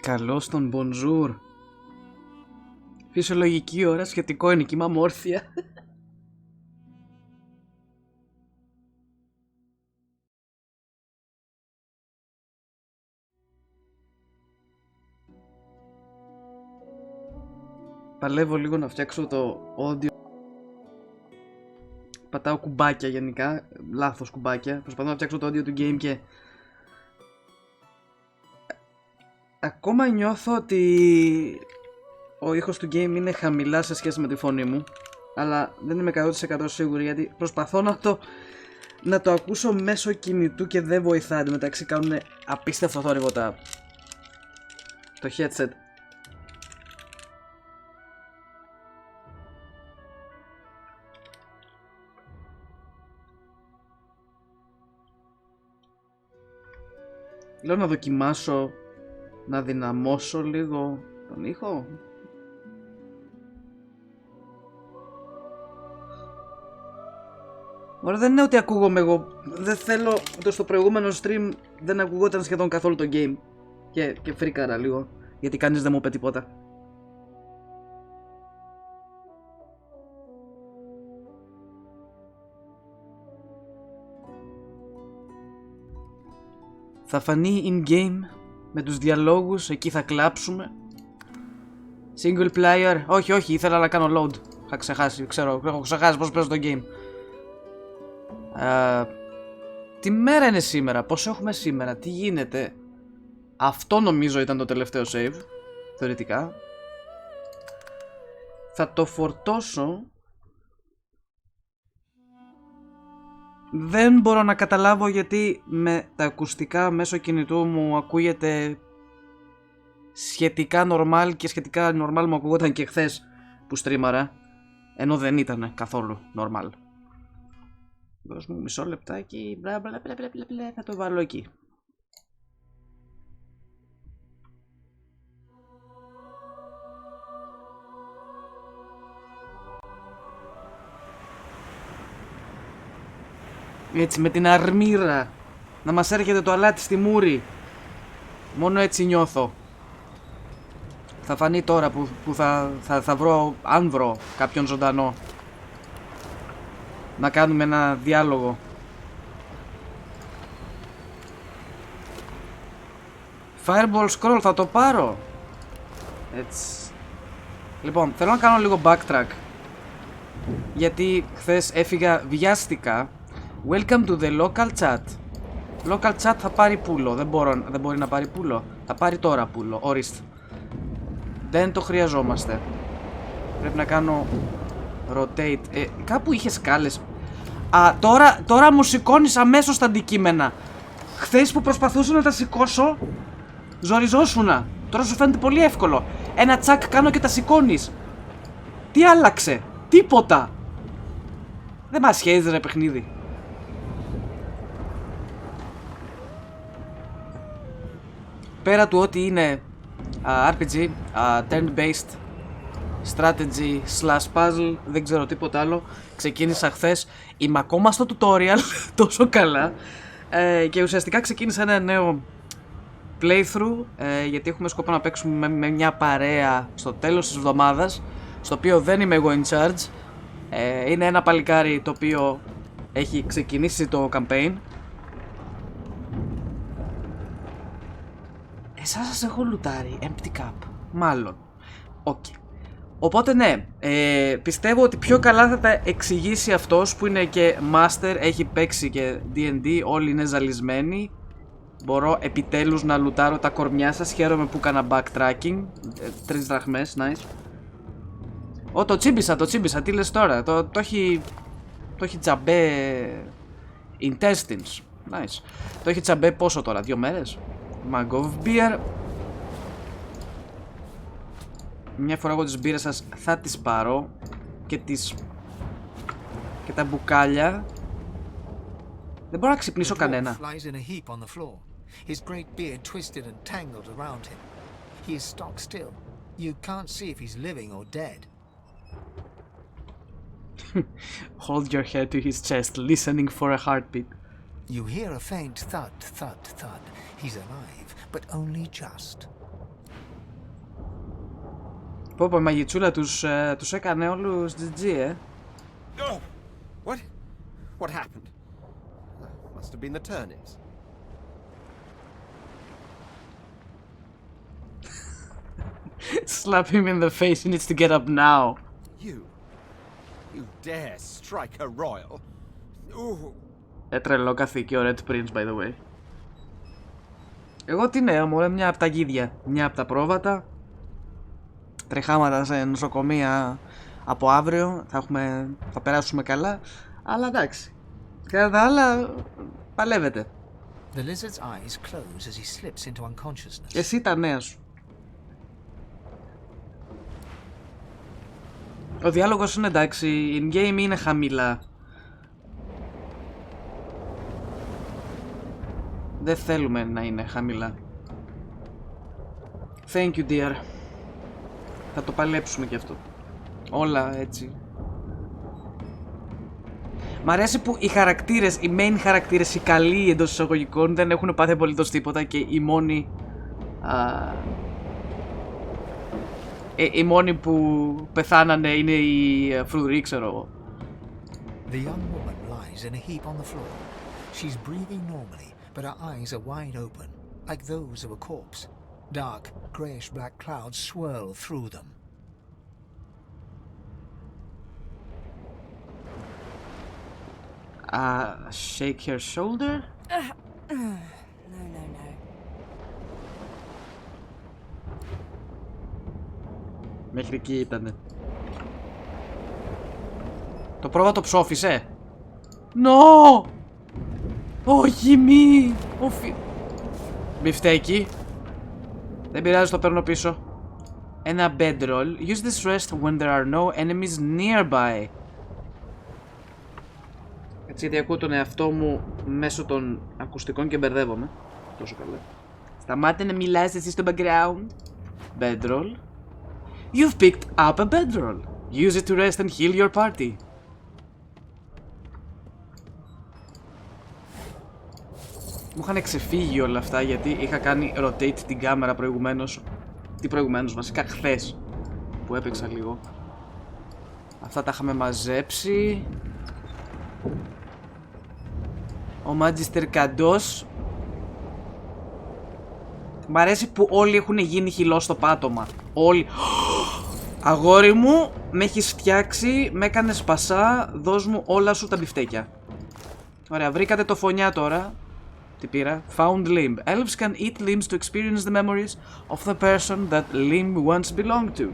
Καλώς τον bonjour. Φυσιολογική ώρα, σχετικό είναι, κοιμάμαι όρθια. Παλεύω λίγο να φτιάξω το audio. Πατάω κουμπάκια γενικά, λάθος κουμπάκια. Προσπαθώ να φτιάξω το audio του game και ακόμα νιώθω ότι ο ήχος του game είναι χαμηλά σε σχέση με τη φωνή μου. Αλλά δεν είμαι 100% σίγουρη, γιατί προσπαθώ να το ακούσω μέσω κινητού και δεν βοηθά. Εν μεταξύ κάνουν απίστευτο θόρυβο το headset. Λέω να δοκιμάσω να δυναμώσω λίγο τον ήχο. Ωραία, δεν είναι ότι ακούγομαι εγώ. Δεν θέλω, το στο προηγούμενο stream δεν ακουγόταν σχεδόν καθόλου το game. Και φρίκαρα λίγο, γιατί κανείς δεν μου είπε τίποτα. Θα φανεί in-game με τους διαλόγους, εκεί θα κλάψουμε. Single player, όχι, ήθελα να κάνω load. Είχα ξεχάσει, έχω ξεχάσει πώς παίζω το game. Τι μέρα είναι σήμερα, πώς έχουμε σήμερα, τι γίνεται. Αυτό νομίζω ήταν το τελευταίο save, θεωρητικά. Θα το φορτώσω. Δεν μπορώ να καταλάβω γιατί με τα ακουστικά μέσω κινητού μου ακούγεται σχετικά normal και σχετικά normal μου ακούγονταν και χθες που στρίμαρα, ενώ δεν ήταν καθόλου normal. Δώσ' μου μισό λεπτάκι, θα το βάλω εκεί. Έτσι με την αρμύρα να μας έρχεται το αλάτι στη μούρη. Μόνο έτσι νιώθω. Θα φανεί τώρα που θα βρω, αν βρω κάποιον ζωντανό, να κάνουμε ένα διάλογο. Fireball scroll, θα το πάρω. Έτσι. Λοιπόν, θέλω να κάνω λίγο backtrack, γιατί χθες έφυγα βιάστηκα. Welcome to the local chat. Local chat θα πάρει πουλο. Δεν μπορεί να πάρει πουλο. Θα πάρει τώρα πουλο. Ορίστε. Δεν το χρειαζόμαστε. Πρέπει να κάνω rotate. Κάπου είχε σκάλες. Τώρα μου σηκώνεις αμέσως τα αντικείμενα. Χθες που προσπαθούσα να τα σηκώσω, ζοριζόσουνα. Τώρα σου φαίνεται πολύ εύκολο. Ένα τσακ κάνω και τα σηκώνεις. Τι άλλαξε? Τίποτα. Δεν μας σχέδιζε ρε παιχνίδι. Πέρα του ότι είναι RPG, turn-based strategy slash puzzle, δεν ξέρω τίποτα άλλο. Ξεκίνησα χθες, είμαι ακόμα στο tutorial τόσο καλά, και ουσιαστικά ξεκίνησα ένα νέο playthrough, γιατί έχουμε σκοπό να παίξουμε με μια παρέα στο τέλος της εβδομάδας, στο οποίο δεν είμαι εγώ in charge. Είναι ένα παλικάρι το οποίο έχει ξεκινήσει το campaign. Εσάς σας έχω λουτάρει, empty cup, μάλλον. Okay. Οπότε ναι, πιστεύω ότι πιο καλά θα τα εξηγήσει αυτός που είναι και master, έχει παίξει και D&D, όλοι είναι ζαλισμένοι. Μπορώ επιτέλους να λουτάρω τα κορμιά σας, χαίρομαι που έκανα backtracking. 3 δραχμές, nice. Το τσίμπησα, τι λες τώρα, το έχει τζαμπέ intestines, nice. Το έχει τζαμπέ πόσο τώρα, 2 μέρες. Mug of beer. Μια φορά εγώ τις μπύρες σας θα τις πάρω και τα μπουκάλια. Δεν μπορώ να ξυπνήσω κανένα. Hold your head to his chest, listening for a heartbeat. You hear a faint thud, thud, thud. He's alive, but only just. Πω η μαγιτσούλα τους έκανε όλους GG, Oh, what happened? Must have been the turnips. Slap him in the face, he needs to get up now. You dare strike a royal? Ooh. Τρελό καθήκη ο Red Prince, by the way. Εγώ τι νέο μου, μια από τα γίδια, μια από τα πρόβατα. Τρεχάματα σε νοσοκομεία από αύριο, θα περάσουμε καλά. Αλλά εντάξει, κατά τα άλλα παλεύετε. The lizard's eyes close as he slips into unconsciousness. Εσύ τα νέα σου. Ο διάλογος είναι εντάξει, in-game είναι χαμηλά. Δεν θέλουμε να είναι χαμηλά. Thank you dear. Θα το παλέψουμε κι αυτό. Όλα έτσι. Μ' αρέσει που οι χαρακτήρες, οι main χαρακτήρες, οι καλοί εντός εισαγωγικών δεν έχουν πάθει απολύτως τίποτα και οι μόνοι οι μόνοι που πεθάνανε είναι οι φρουροί, ξέρω εγώ. The young woman lies in a heap on the floor. She's breathing normally, but her eyes are wide open, like those of a corpse. Dark, greyish-black clouds swirl through them. Shake her shoulder? No. Μέχρι εκεί ήτανε. Το πρόβατο ψόφισε. No! Όχι μη! Μπιφτέκι. Δεν πειράζει, το παίρνω πίσω. Ένα bedroll. Use this rest when there are no enemies nearby. Έτσι, γιατί ακούω τον εαυτό μου μέσω των ακουστικών και μπερδεύομαι. Τόσο καλά. Σταμάτε να μιλάς εσύ στο background. Bedroll. You've picked up a bedroll. Use it to rest and heal your party. Μου είχαν ξεφύγει όλα αυτά γιατί είχα κάνει rotate την κάμερα προηγουμένως. Τι προηγουμένως, βασικά χθες που έπαιξα λίγο. Αυτά τα είχαμε μαζέψει. Ο Magister Καντός. Μ' αρέσει που όλοι έχουν γίνει χυλό στο πάτωμα. Όλοι. Αγόρι μου, με έχεις φτιάξει, με έκανες πασά, δώσ' μου όλα σου τα μπιφτέκια. Ωραία, βρήκατε το φωνιά τώρα. Τι πήρα? Found limb. Elves can eat limbs to experience the memories of the person that limb once belonged to.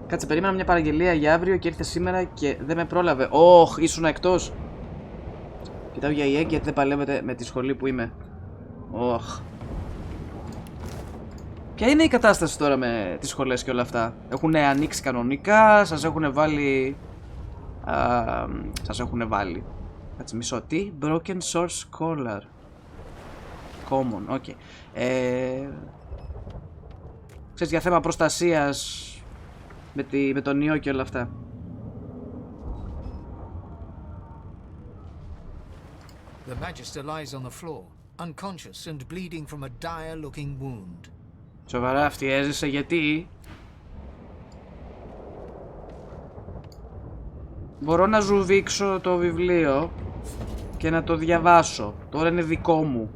Κάτσε, περίμενα μια παραγγελία για αύριο και ήρθε σήμερα και δεν με πρόλαβε. Ωχ, ήσουν εκτός. Κοιτάω για ENG γιατί δεν παλεύετε με τη σχολή που είμαι. Ωχ. Ποια είναι η κατάσταση τώρα με τις σχολές και όλα αυτά? Έχουν ανοίξει κανονικά, σας έχουν βάλει... Κάτσε μισό, τι? Broken source collar. Common, ok. Ξέρεις, για θέμα προστασίας με τον ιό και όλα αυτά. The Magister lies on the floor, unconscious and bleeding from a dire-looking wound. Σοβαρά, αυτή έζησε γιατί? Μπορώ να ζουβήξω το βιβλίο και να το διαβάσω. Τώρα είναι δικό μου.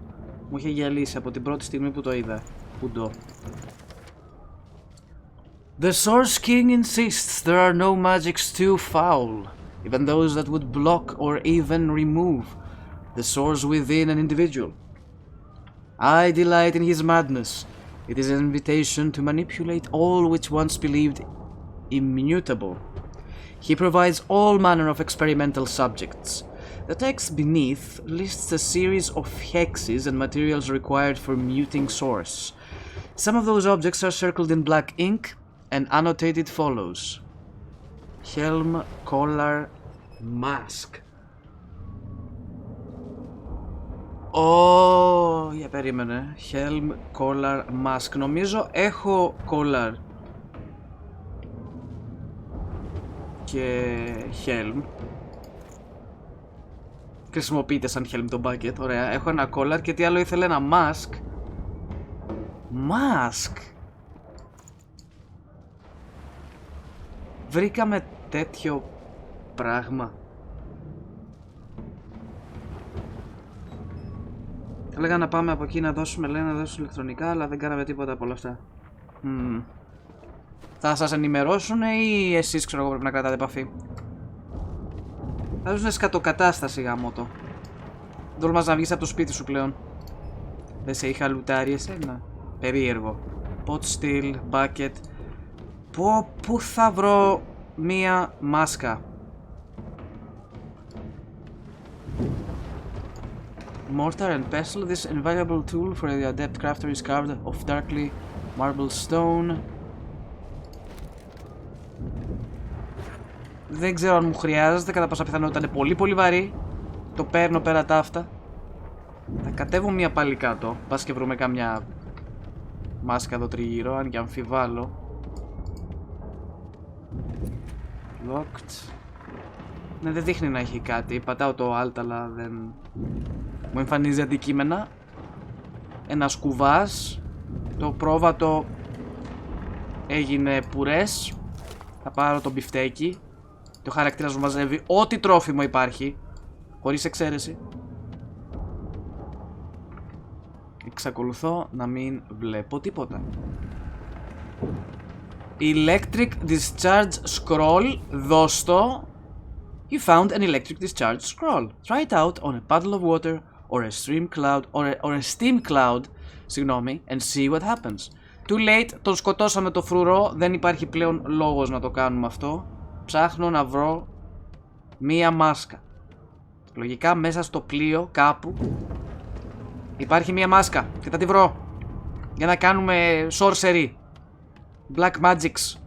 Μου είχε γυαλίσει από την πρώτη στιγμή που το είδα. Πουντό. The Source King insists there are no magics too foul, even those that would block or even remove the source within an individual. I delight in his madness. It is an invitation to manipulate all which once believed immutable. He provides all manner of experimental subjects. The text beneath lists a series of hexes and materials required for muting source. Some of those objects are circled in black ink and annotated follows. Helm, collar, mask. Για περίμενε. Helm, collar, mask. Νομίζω έχω collar και helm. Χρησιμοποιείται σαν helm το bucket. Ωραία. Έχω ένα collar και τι άλλο ήθελε? Ένα mask. Mask. βρήκαμε τέτοιο πράγμα. Έλεγα να πάμε από εκεί να δώσουμε, λένε να δώσουμε ηλεκτρονικά, αλλά δεν κάναμε τίποτα από όλα αυτά. Θα σας ενημερώσουν ή εσείς, ξέρω εγώ, πρέπει να κρατάτε επαφή? Θα δώσουν σκατοκατάσταση, γαμώτο. Δεν τολμάς να βγεις από το σπίτι σου πλέον. Δεν σε είχα λουτάρει εσένα? Περίεργο. Pot steel, bucket. Πού θα βρω μία μάσκα? Mortar and pestle, this invaluable tool for the adept crafter is carved of darkly marble stone. Δεν ξέρω αν μου χρειάζεται, κατά πάσα πιθανότητα είναι πολύ πολύ βαρύ. Το παίρνω πέρα τα αυτά. Θα κατέβω μία πάλι κάτω. Πας και βρούμε καμιά μάσκα εδώ τριγύρω, αν και αμφιβάλλω. Locked. Ναι, δεν δείχνει να έχει κάτι. Πατάω το alt, αλλά δεν μου εμφανίζει αντικείμενα. Ένας κουβάς. Το πρόβατο έγινε πουρές. Θα πάρω το μπιφτέκι. Το χαρακτήρας μου μαζεύει ό,τι τρόφιμο υπάρχει, χωρίς εξαίρεση. Εξακολουθώ να μην βλέπω τίποτα. Electric discharge scroll. Δώσ' το. You found an electric discharge scroll. Try it out on a puddle of water or a stream cloud or a steam cloud, συγγνώμη, and see what happens. Too late, τον σκοτώσαμε το φρουρό, δεν υπάρχει πλέον λόγος να το κάνουμε αυτό. Ψάχνω να βρω μία μάσκα. Λογικά μέσα στο πλοίο κάπου υπάρχει μία μάσκα και θα τη βρω για να κάνουμε sorcery, black magics.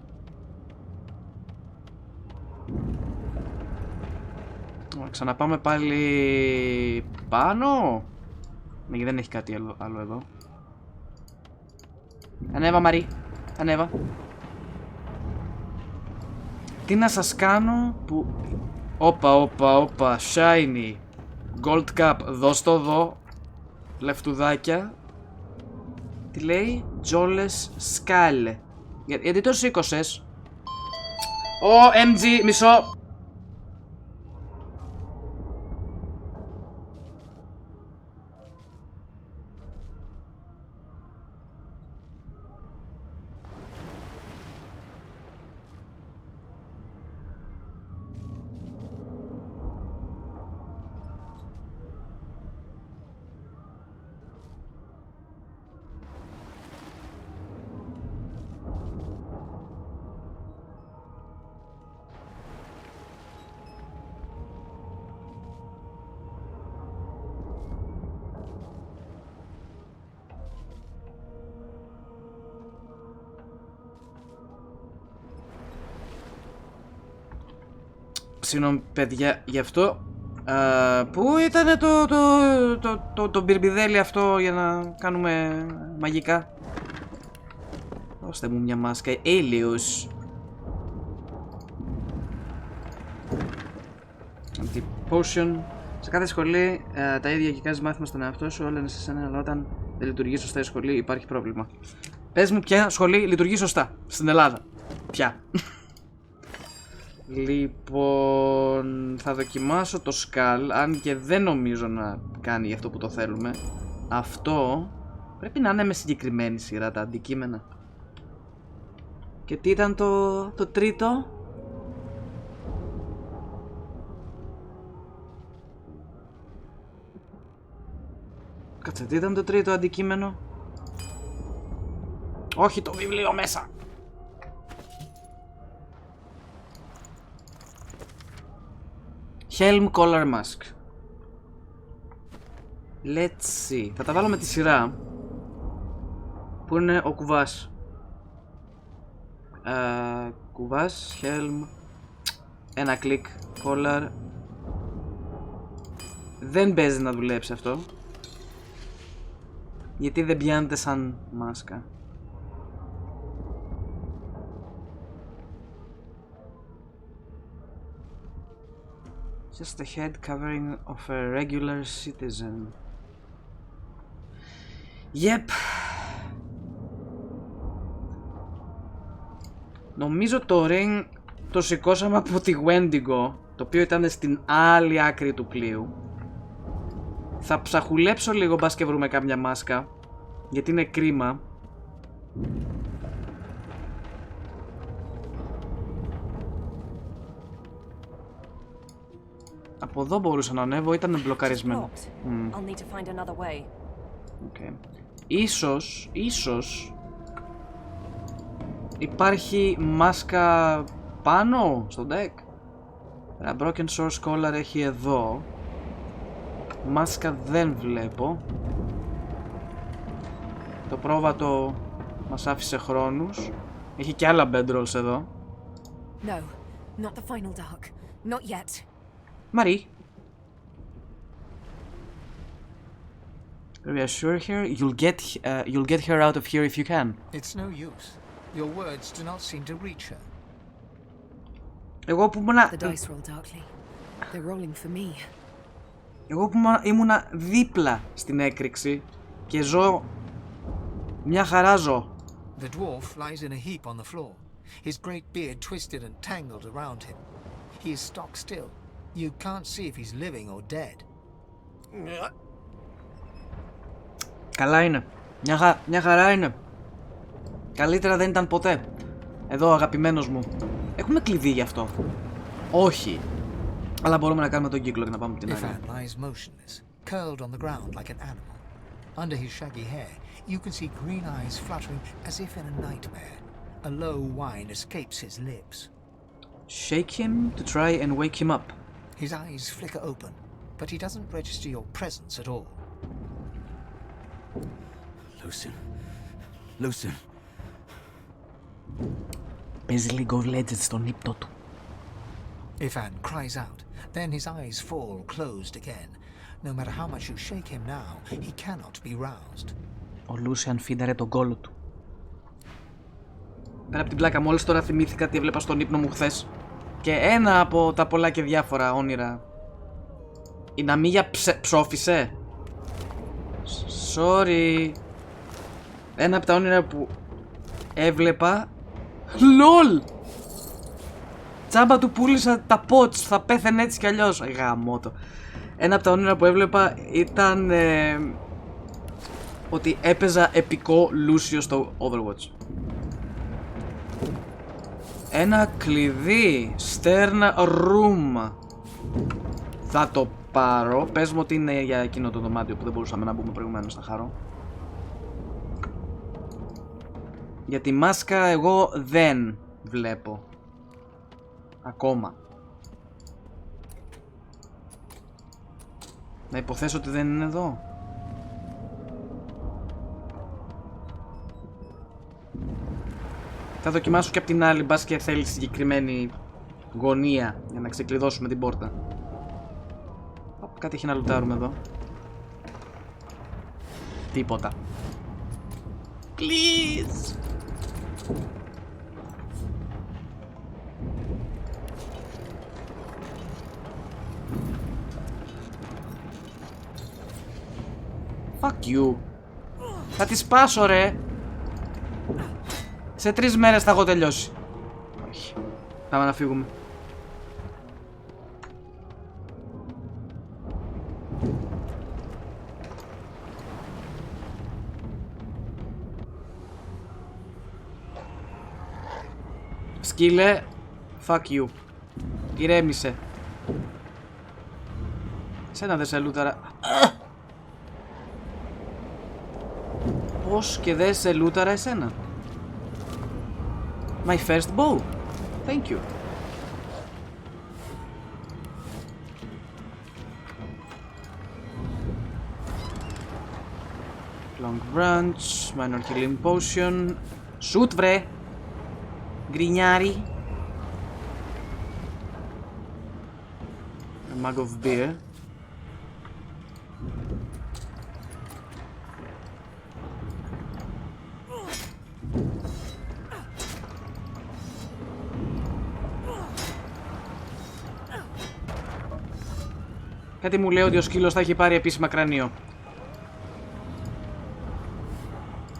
Ξαναπάμε πάλι πάνω. Δεν έχει κάτι άλλο εδώ. Ανέβα, Μαρή, ανέβα. Τι να σας κάνω που... Όπα, shiny gold cup, δώσ' το εδώ. Λεφτουδάκια. Τι λέει? Τζόλες σκάλε. Γιατί το σήκωσες? OMG, μισό. Συγγνώμη παιδιά γι' αυτό. Πού ήταν το μπιρμπιδέλι αυτό για να κάνουμε μαγικά? Δώστε μου μια μάσκα. Έλεος. Anti-potion. Σε κάθε σχολή τα ίδια και κάνεις μάθημα στον εαυτό σου. Όλα είναι σε σένα, αλλά όταν δεν λειτουργεί σωστά η σχολή υπάρχει πρόβλημα. Πες μου ποια σχολή λειτουργεί σωστά στην Ελλάδα? Ποια? Λοιπόν, θα δοκιμάσω το Skull, αν και δεν νομίζω να κάνει αυτό που το θέλουμε. Αυτό πρέπει να είναι με συγκεκριμένη σειρά τα αντικείμενα. Και τι ήταν το τρίτο? Κάτσε, τι ήταν το τρίτο αντικείμενο? Όχι το βιβλίο μέσα! Helm Collar Mask. Let's see. Θα τα βάλω με τη σειρά. Πού είναι ο κουβάς? Κουβάς, Helm. Ένα κλικ, Collar. Δεν παίζει να δουλέψει αυτό. Γιατί δεν πιάνεται σαν μάσκα. Just the head covering of a regular citizen. Yep. Νομίζω το ring το σηκώσαμε από τη Wendigo, το οποίο ήταν στην άλλη άκρη του πλοίου. Θα ψαχουλέψω λίγο μπας και βρούμε κάποια μάσκα, γιατί είναι κρίμα. Από εδώ μπορούσα να ανέβω, ήταν μπλοκαρισμένο. Okay. Ίσως υπάρχει μάσκα πάνω στο deck. Ένα broken source collar έχει εδώ. Μάσκα δεν βλέπω. Το πρόβατο μας άφησε χρόνους. Έχει και άλλα bedrolls εδώ. No, not the final dark. Not yet. Marie. Reassure her. You'll get her out of here if you can. It's no use. Your words do not seem to reach her. Εγώ που ήμουνα δίπλα στην έκρηξη και ζω μια χαρά ζω. The dwarf lies in a heap on the floor. His great beard twisted and tangled around him. He is stock still. You can't see if he's living or dead. Καλά είναι. Μια χαρά είναι. Καλύτερα δεν ήταν ποτέ. Εδώ αγαπημένος μου. Έχουμε κλειδί γι' αυτό? Όχι. Αλλά μπορούμε να κάνουμε τον κύκλο και να πάμε την άλλη. Ifan lies motionless, curled on the ground like an animal. Under his shaggy hair, you can see green eyes fluttering as if in a nightmare. A low whine escapes his lips. Shake him to try and wake him up. His eyes flicker open, but he doesn't register your presence at all. Lucien. Παίζει League of Legends στον ύπνο του. Ifan cries out, then his eyes fall closed again. No matter how much you shake him now, he cannot be roused. Ο Λούσιαν φίνταρε τον κόλο του. Πέρα από την πλάκα, μόλις τώρα θυμήθηκα τι έβλεπα στον ύπνο μου χθες. Και ένα από τα πολλά και διάφορα όνειρα. Η Ναμίγια ψόφισε. Sorry. Ένα από τα όνειρα που έβλεπα. LOL! Τσάμπα του πούλησα τα pots, θα πέθαινε έτσι κι αλλιώς. Γαμώτο. Ένα από τα όνειρα που έβλεπα ήταν ότι έπαιζα επικό Λούσιο στο Overwatch. Ένα κλειδί. Stern Room. Θα το πάρω. Πες μου ότι είναι για εκείνο το δωμάτιο που δεν μπορούσαμε να μπούμε προηγουμένως. Θα χαρώ. Για τη μάσκα εγώ δεν βλέπω. Ακόμα. Να υποθέσω ότι δεν είναι εδώ. Θα δοκιμάσω και από την άλλη, μπας και θέλει συγκεκριμένη γωνία για να ξεκλειδώσουμε την πόρτα. Κάτι έχει να λουτάρουμε εδώ. Τίποτα. Please! Fuck you. Θα τη σπάσω ρε. Σε 3 μέρες θα έχω τελειώσει. Όχι. Πάμε να φύγουμε. Σκύλε. Fuck you. Ηρέμησε. Σένα δεν σε λούταρα. Πώς και δεν σε λούταρα εσένα? My first bow. Thank you. Long branch, minor healing potion. Shoot βρε! Γκρινιάρι. A mug of beer. Κάτι μου λέει ότι ο σκύλος θα έχει πάρει επίσημα κρανίο.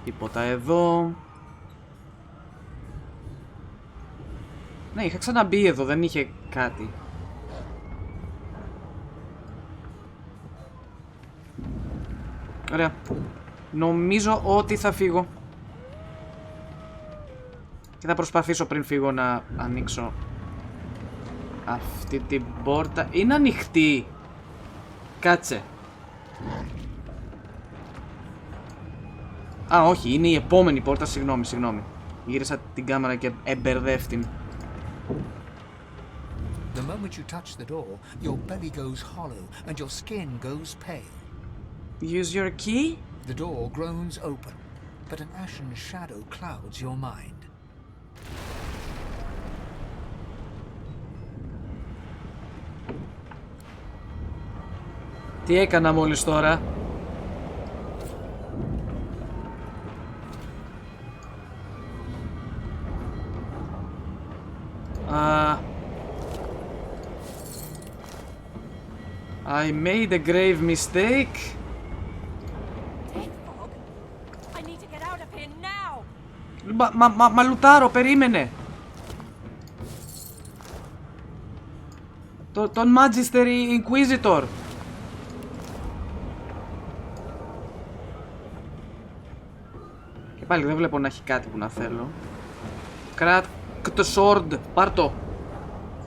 Τίποτα εδώ. Ναι, είχα ξαναμπεί εδώ, δεν είχε κάτι. Ωραία. Νομίζω ότι θα φύγω. Και θα προσπαθήσω πριν φύγω να ανοίξω αυτή την πόρτα. Είναι ανοιχτή. Κάτσε. Α, όχι, είναι η επόμενη πόρτα. Συγγνώμη. Γύρισα την κάμερα και εμπερδεύτην. The moment you touch the door, your belly goes hollow and your skin goes pale. Use your key? The door groans open, but an ashen shadow clouds your mind. Τι έκανα μόλις τώρα? I made a grave mistake. I need to get out of here now. Μα λουτάρω, περίμενε. Τον Magister Inquisitor. Και πάλι δεν βλέπω να έχει κάτι που να θέλω. Crack the sword. Πάρ' το.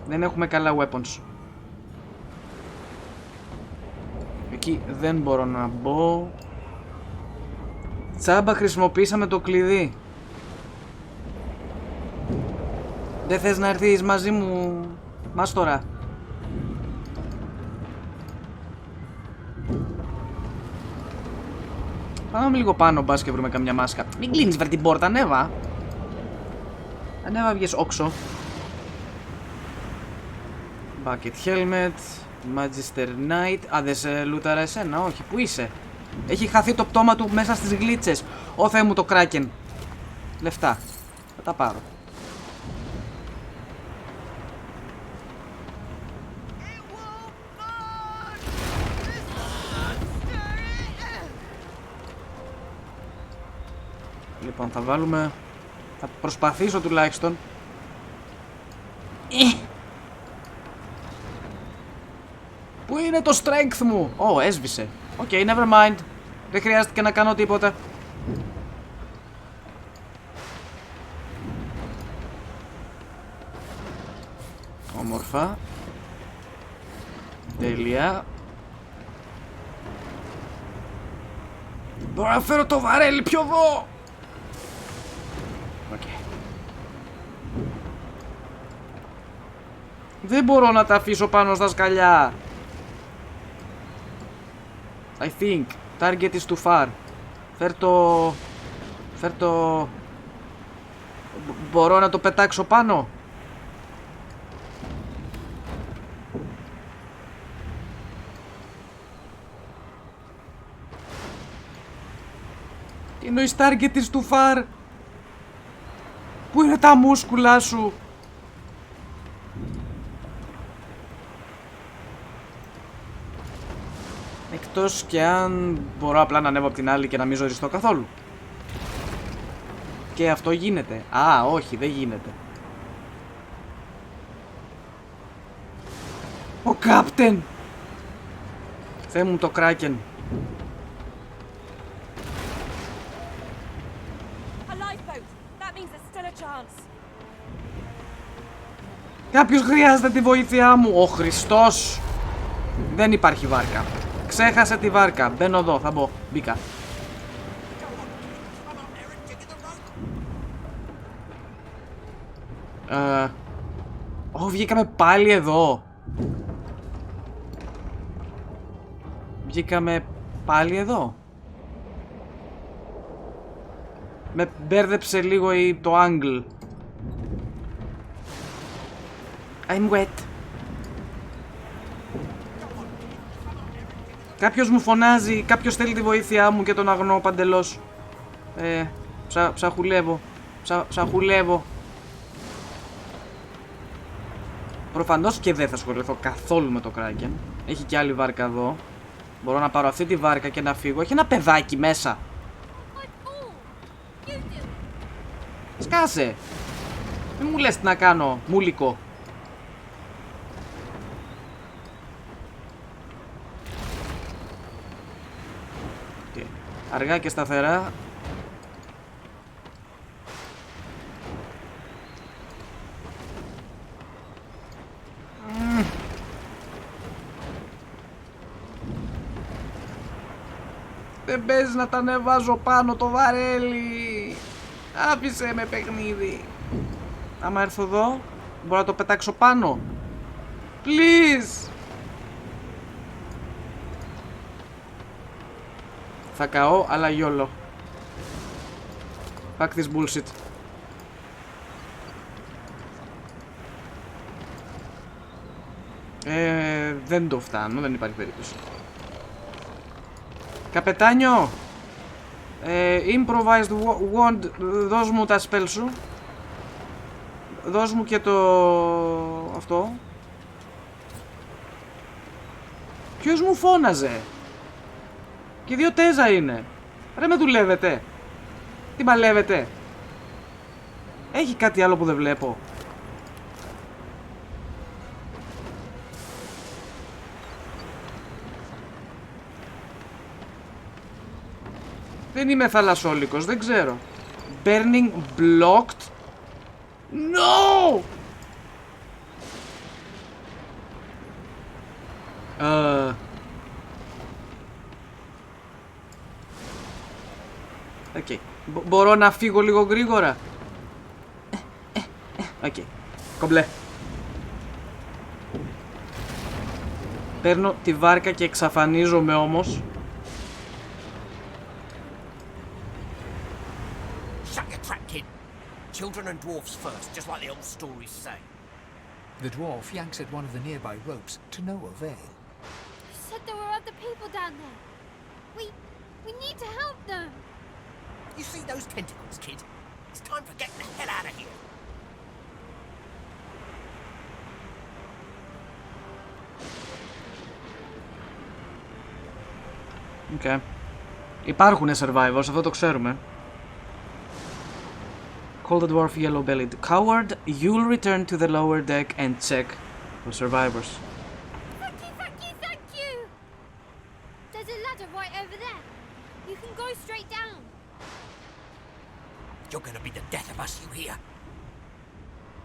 Δεν έχουμε καλά weapons. Εκεί δεν μπορώ να μπω. Τσάμπα χρησιμοποίησαμε το κλειδί. Δεν θες να έρθεις μαζί μου μας τώρα? Πάμε λίγο πάνω, μπας και βρούμε καμιά μάσκα. Μην κλείνεις βρε την πόρτα, ανέβα. Ανέβα, βγες όξο. Bucket helmet. Magister Knight. Α, δεν σε λούταρα εσένα, όχι, πού είσαι? Έχει χαθεί το πτώμα του μέσα στις γλίτσες. Ω Θεέ μου, το Kraken. Λεφτά. Θα τα πάρω. Λοιπόν, θα βάλουμε... Θα προσπαθήσω τουλάχιστον. Πού είναι το strength μου? Ω, έσβησε. Οκ, never mind. Δεν χρειάστηκε να κάνω τίποτα. Όμορφα. Τέλεια. Μπορώ να φέρω το βαρέλι πιο εδώ. Δεν μπορώ να τα αφήσω πάνω στα σκαλιά. I think. Target is too far. Φέρ το... Μπορώ να το πετάξω πάνω? Τι εννοείς target is too far? Πού είναι τα μούσκουλα σου? Εκτός και αν μπορώ απλά να ανέβω από την άλλη και να μην ζοριστώ καθόλου. Και αυτό γίνεται. Α, όχι, δεν γίνεται. Ο Κάπτεν! Θεέ μου, το Kraken. Κάποιος χρειάζεται τη βοήθειά μου. Ο Χριστός! Δεν υπάρχει βάρκα. Ξέχασε τη βάρκα. Μπαίνω εδώ, θα μπω. Μπήκα. Βγήκαμε πάλι εδώ. Βγήκαμε πάλι εδώ. Με μπέρδεψε λίγο το angle. I'm wet. Κάποιος μου φωνάζει, κάποιος θέλει τη βοήθειά μου και τον αγνώ παντελώς. Ψαχουλεύω. Ψαχουλεύω. Προφανώς και δεν θα ασχοληθώ καθόλου με το Kraken. Έχει και άλλη βάρκα εδώ. Μπορώ να πάρω αυτή τη βάρκα και να φύγω. Έχει ένα παιδάκι μέσα. Σκάσε. Δεν μου λες τι να κάνω, μούλικο. Okay. Αργά και σταθερά. Δεν παίζει να τα ανεβάζω πάνω το βαρέλι. Άφησε με παιχνίδι. Άμα έρθω εδώ, μπορώ να το πετάξω πάνω. Please. Θα καώ, αλλά γιόλο. Fuck this bullshit. Δεν το φτάνω, δεν υπάρχει περίπτωση. Καπετάνιο, improvised wand, δώσ' μου τα spell σου. Δώσ' μου και το... αυτό. Ποιος μου φώναζε? Και δύο τέζα είναι. Ρε με δουλεύετε. Τι παλεύετε? Έχει κάτι άλλο που δεν βλέπω? Δεν είμαι θαλασσόλικος, δεν ξέρω. Burning blocked. No! Okay. Μπορώ να φύγω λίγο γρήγορα? Okay. Κομπλέ. Παίρνω τη βάρκα και εξαφανίζομαι όμως. Children and dwarfs first, just like the old stories say. The dwarf yanks at one of the nearby ropes to no avail. You said there were other people down there. We need to help them. You see those tentacles, kid? It's time for getting the hell out of here. Okay. Υπάρχουνε survivors, αυτό το ξέρουμε. Call the dwarf yellow-bellied coward. You'll return to the lower deck and check for survivors. Thank you! There's a ladder right over there. You can go straight down. You're gonna be the death of us, you hear?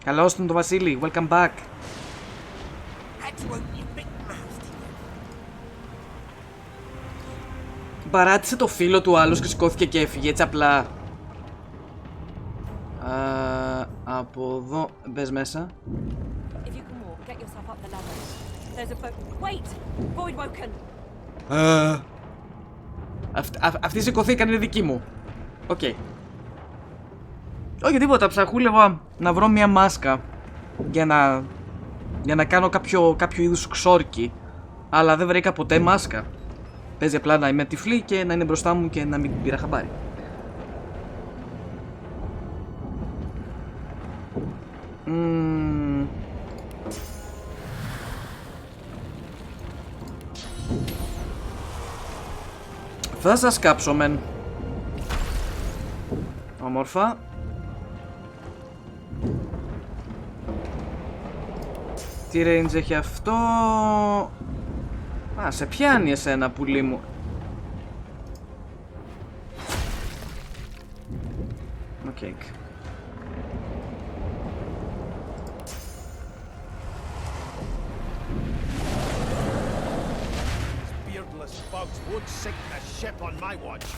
Καλώς τον το Βασίλη. Welcome back. Had to open your big mouth, didn't you? Παράτησε το φίλο του άλλος και σηκώθηκε και έφυγε έτσι απλά. Από εδώ, μπες μέσα. If you can walk, get yourself up the ladder. There's a boat. Wait! Void woken. Αυτοί σηκωθήκαν, είναι δική μου. Οκ. Όχι τίποτα, ψαχούλευα να βρω μια μάσκα για να κάνω κάποιο είδους ξόρκι. Αλλά δεν βρήκα ποτέ μάσκα. Παίζει απλά να είμαι τυφλή και να είναι μπροστά μου και να μην πήρα χαμπάρι. Θα σας κάψω μεν. Όμορφα. Τι range έχει αυτό? Α, σε πιάνει εσένα πουλί μου. Οκ. Bugs would sink the ship on my watch.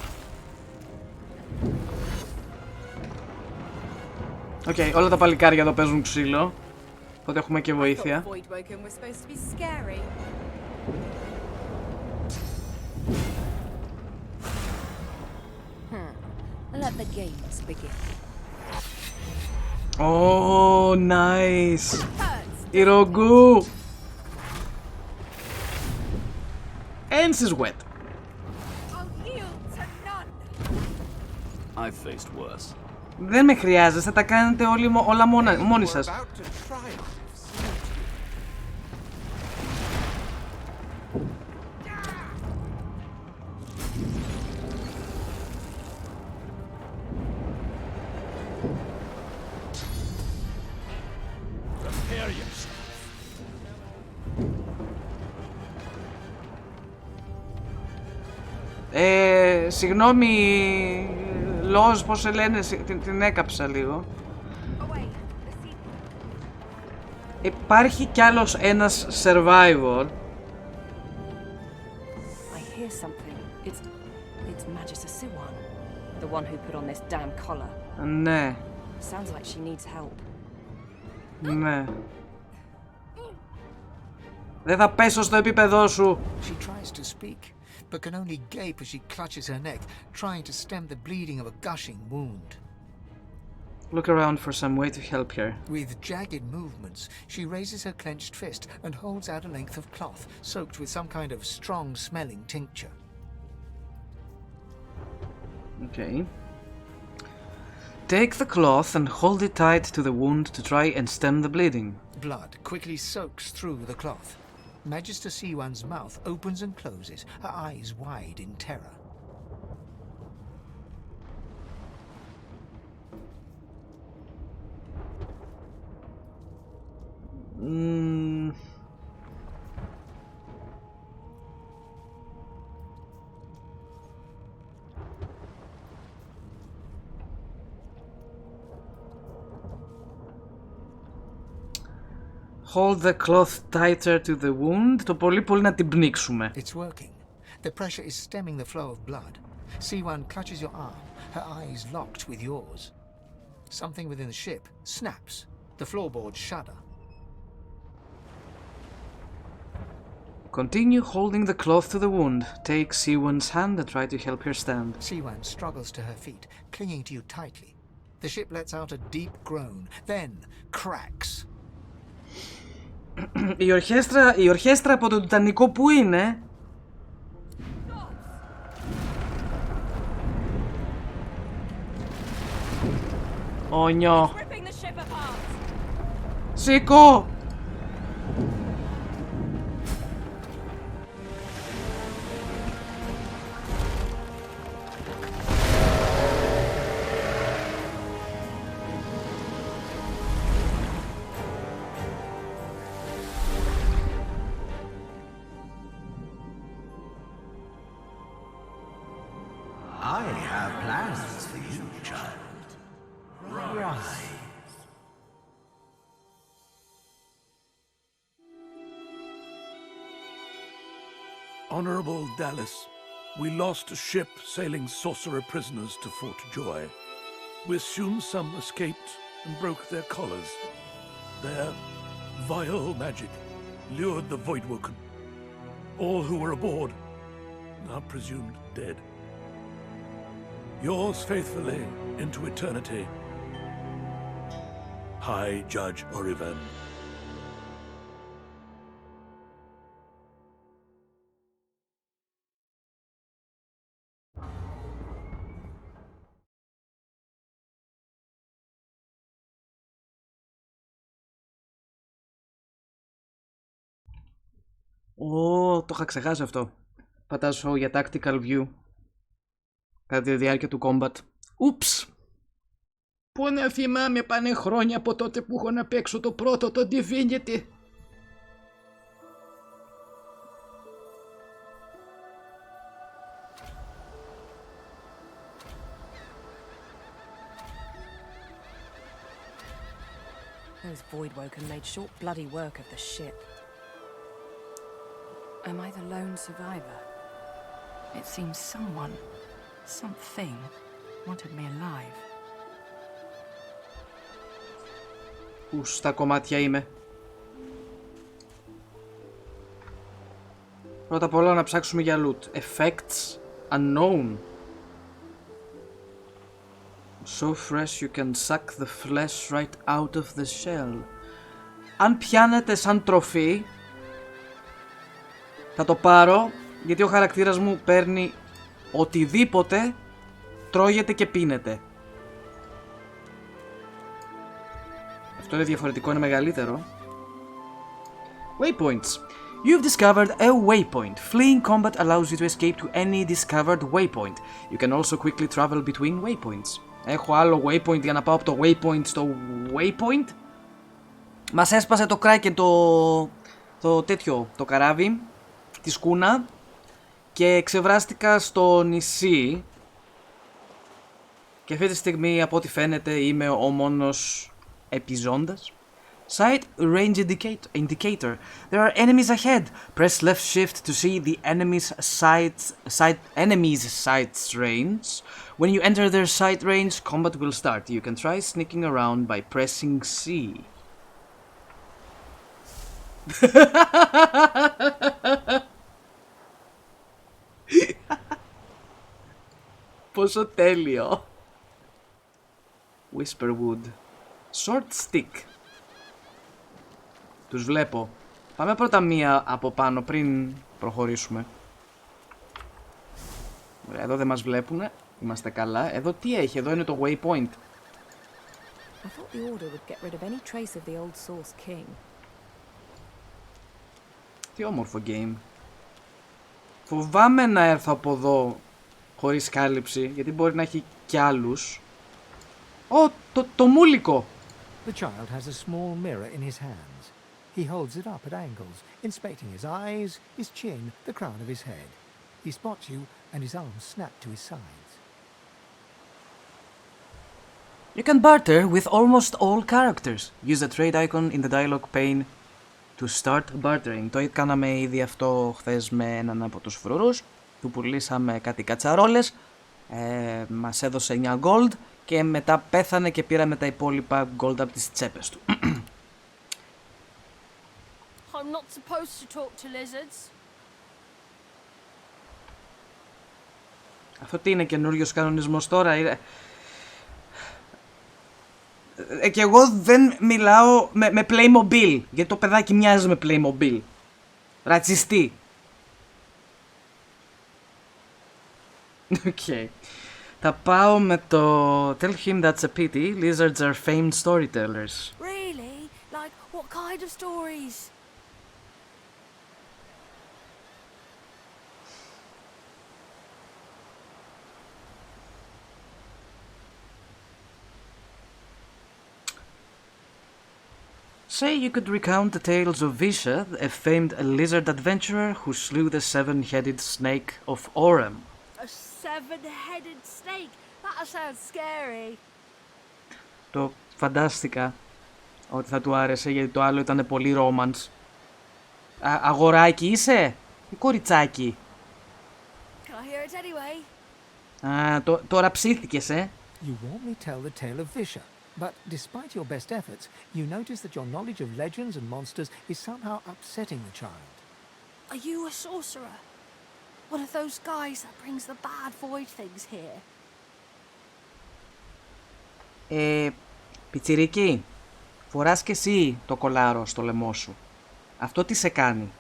Οκ, όλα τα παλικάρια εδώ παίζουν ξύλο. Οπότε έχουμε και βοήθεια. Let the games begin. Oh, nice. Η ρογκού. And she's wet. I've faced worse. Δεν με χρειάζεστε, τα κάνετε όλα μόνοι σας. Prepare yourself. Συγγνώμη, Λόζ, πώς σε λένε, την έκαψα λίγο. Υπάρχει κι άλλος ένας survivor. I hear something. It's Magister Siwan, the one who put on this damn collar. Ναι, Sounds like she needs help. ναι. Δεν θα πέσω στο επίπεδό σου. She tries to speak, but can only gape as she clutches her neck, trying to stem the bleeding of a gushing wound. Look around for some way to help her. With jagged movements, she raises her clenched fist and holds out a length of cloth soaked with some kind of strong-smelling tincture. Okay. Take the cloth and hold it tight to the wound to try and stem the bleeding. Blood quickly soaks through the cloth. Magister Siwan's mouth opens and closes, her eyes wide in terror. Hold the cloth tighter to the wound. Το πολύ πολύ να την πνίξουμε. It's working. The pressure is stemming the flow of blood. Siwan clutches your arm, her eyes locked with yours. Something within the ship snaps. The floorboards shudder. Continue holding the cloth to the wound. Take Siwan's hand and try to help her stand. Siwan struggles to her feet, clinging to you tightly. The ship lets out a deep groan, then cracks. Η ορχέστρα από το Τιτανικό που είναι? Όνιο. Σήκω! I have plans for you, child. Rise. Honorable Dallas, we lost a ship sailing sorcerer prisoners to Fort Joy. We assume some escaped and broke their collars. Their vile magic lured the Voidwoken. All who were aboard are presumed dead. Yours faithfully into eternity, High Judge Oriven. Το είχα ξεχάσει αυτό. Πατάσω για tactical view κατά τη διάρκεια του combat. Ούψ! Πού να θυμάμαι, πάνε χρόνια από τότε που έχω να παίξω το πρώτο, το Divinity. Those Voidwoken made short bloody work of the ship. Am I the lone survivor? It seems someone, something, wanted me alive. Πού στα κομμάτια είμαι? Πρώτα απ' όλα να ψάξουμε για loot. Effects unknown. So fresh you can suck the flesh right out of the shell. Αν πιάνετε σαν τροφή, θα το πάρω, γιατί ο χαρακτήρας μου παίρνει οτιδήποτε τρώγεται και πίνεται. Αυτό είναι διαφορετικό, είναι μεγαλύτερο. Waypoints. You've discovered a waypoint. Fleeing combat allows you to escape to any discovered waypoint. You can also quickly travel between waypoints. Έχω άλλο waypoint για να πάω από το waypoint στο waypoint. Μας έσπασε το Kraken το τέτοιο, το καράβι, τη σκούνα, και ξεβράστηκα στο νησί. Και αυτή τη στιγμή, από ό,τι φαίνεται, είμαι ο μόνος επιζώντας. Sight range indicator. There are enemies ahead. Press left shift to see the enemy's sight's range. When you enter their sight range, combat will start. You can try sneaking around by pressing C. Πόσο τέλειο. Whisperwood. Short stick. Τους βλέπω. Πάμε πρώτα μία από πάνω πριν προχωρήσουμε. Ωραία, εδώ δεν μας βλέπουνε. Είμαστε καλά. Εδώ τι έχει, εδώ είναι το waypoint. I thought the Order would get rid of any trace of the old Source King. Τι όμορφο game. Φοβάμαι να έρθω από εδώ χωρίς κάλυψη, γιατί μπορεί να έχει κι άλλους. Ω, το μούλικο! The child has a small mirror in his hands. He holds it up at angles, inspecting his eyes, his chin, the crown of his head. He spots you, and his arms snap to his sides. You can barter with almost all characters. Use the trade icon in the dialogue pane to start bartering. Το κάναμε ήδη αυτό χθες με έναν από τους φρουρούς. Του πουλήσαμε κάτι κατσαρόλες. Μας έδωσε 9 gold και μετά πέθανε και πήραμε τα υπόλοιπα gold από τις τσέπες του. I'm not supposed to talk to lizards. Αυτό τι είναι, καινούριος κανονισμός τώρα? Και εγώ δεν μιλάω με Playmobil, γιατί το παιδάκι μοιάζει με Playmobil. Ρατσιστή. Okay. Θα πάω με το Tell him that's a pity. Lizards are famed storytellers. Really? Like, what kind of stories? Say you could recount the tales of Visha, a famed lizard adventurer who slew the seven-headed snake of Orem. A seven-headed snake? That sounds scary. Το φαντάστηκα ότι θα του άρεσε, γιατί το άλλο ήταν πολύ romance. Αγοράκι είσαι ή κοριτσάκι? Can I hear it anyway? Τώρα ψήθηκες, You warmly tell the tale of Visha, but despite your best efforts, you notice that your knowledge of legends and monsters is somehow upsetting the child. Are you a sorcerer? One of those guys that brings the bad void things here? Πιτσιρίκι, φοράς και εσύ το κολάρο στο λαιμό σου. Αυτό τι σε κάνει?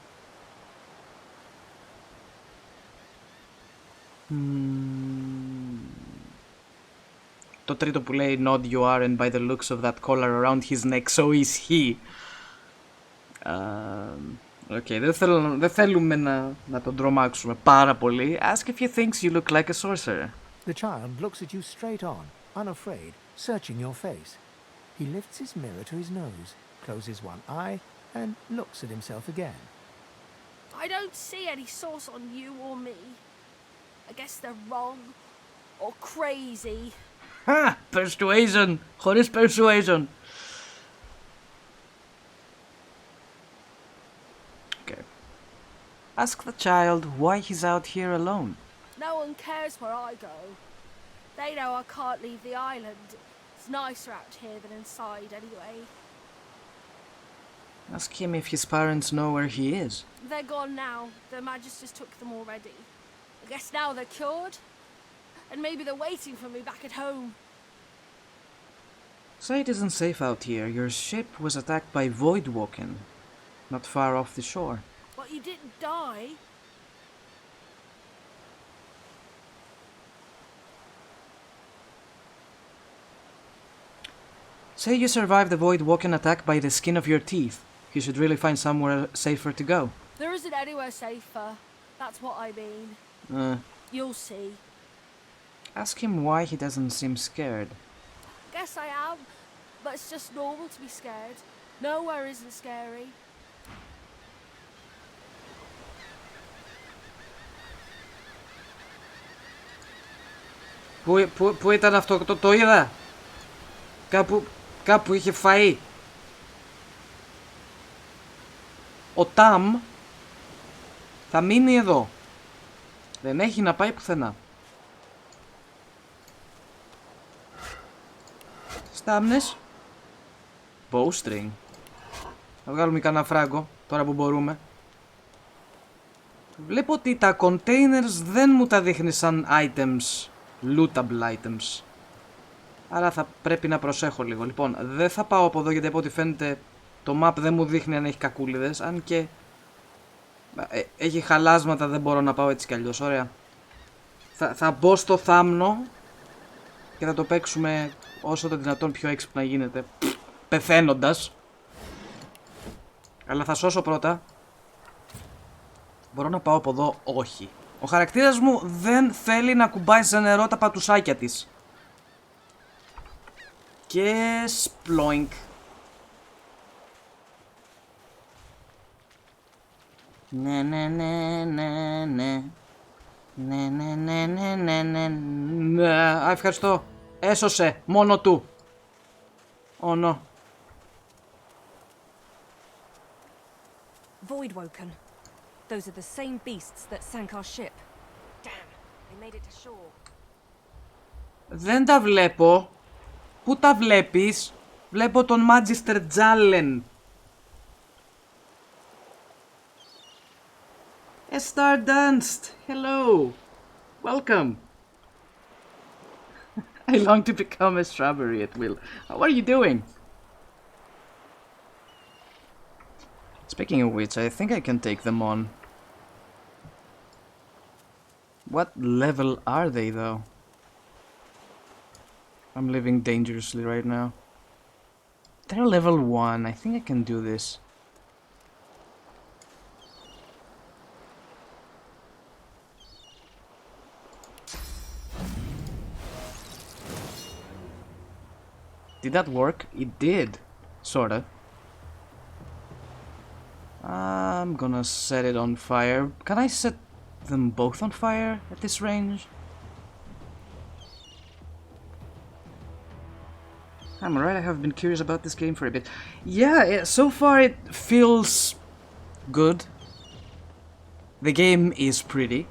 Το τρίτο που λέει Nod you are, and by the looks of that collar around his neck, so is he. Okay, δεν θέλουμε να τον τρομάξουμε πάρα πολύ. Ask if he thinks you look like a sorcerer. The child looks at you straight on, unafraid, searching your face. He lifts his mirror to his nose, closes one eye, and looks at himself again. I don't see any source on you or me. I guess they're wrong or crazy. Ha! Persuasion! Χωρίς persuasion! Okay. Ask the child why he's out here alone. No one cares where I go. They know I can't leave the island. It's nicer out here than inside anyway. Ask him if his parents know where he is. They're gone now. The Magisters took them already. I guess now they're cured. And maybe they're waiting for me back at home. Say it isn't safe out here. Your ship was attacked by Voidwalken, not far off the shore. But you didn't die. Say you survived the Voidwalken attack by the skin of your teeth. You should really find somewhere safer to go. There isn't anywhere safer. That's what I mean. You'll see. Ask him why he doesn't seem scared. Guess I am, but it's just normal to be scared. Nowhere isn't scary. Πού ήταν αυτό, το είδα. Κάπου είχε φαΐ. Ο Ταμ θα μείνει εδώ. Δεν έχει να πάει πουθενά. Στάμνες. Bowstring. Θα βγάλουμε κανένα φράγκο τώρα που μπορούμε. Βλέπω ότι τα containers δεν μου τα δείχνει σαν items, lootable items. Άρα θα πρέπει να προσέχω λίγο. Λοιπόν, δεν θα πάω από εδώ γιατί από ό,τι φαίνεται το map δεν μου δείχνει αν έχει κακούλιδες. Αν και έχει χαλάσματα, δεν μπορώ να πάω έτσι κι αλλιώς. Ωραία. Θα μπω στο θάμνο και θα το παίξουμε όσο το δυνατόν πιο έξυπνα γίνεται. Πεθαίνοντας. Αλλά θα σώσω πρώτα. Μπορώ να πάω από εδώ? Όχι. Ο χαρακτήρας μου δεν θέλει να κουμπάει σε νερό τα πατουσάκια της. Και σπλόινκ. Ναι. Α, ευχαριστώ. Έσωσε. Μόνο του. Oh no. Voidwoken. Those are the same beasts that sank our ship. Damn, they made it to shore. Δεν τα βλέπω. Πού τα βλέπεις? Βλέπω τον Magister Jalen. A Stardanced. Hello. Welcome. I long to become a strawberry at will. What are you doing? Speaking of which, I think I can take them on. What level are they, though? I'm living dangerously right now. They're level 1. I think I can do this. Did that work? It did. Sorta. I'm gonna set it on fire. Can I set them both on fire at this range? I'm right, I have been curious about this game for a bit. Yeah, so far it feels good. The game is pretty.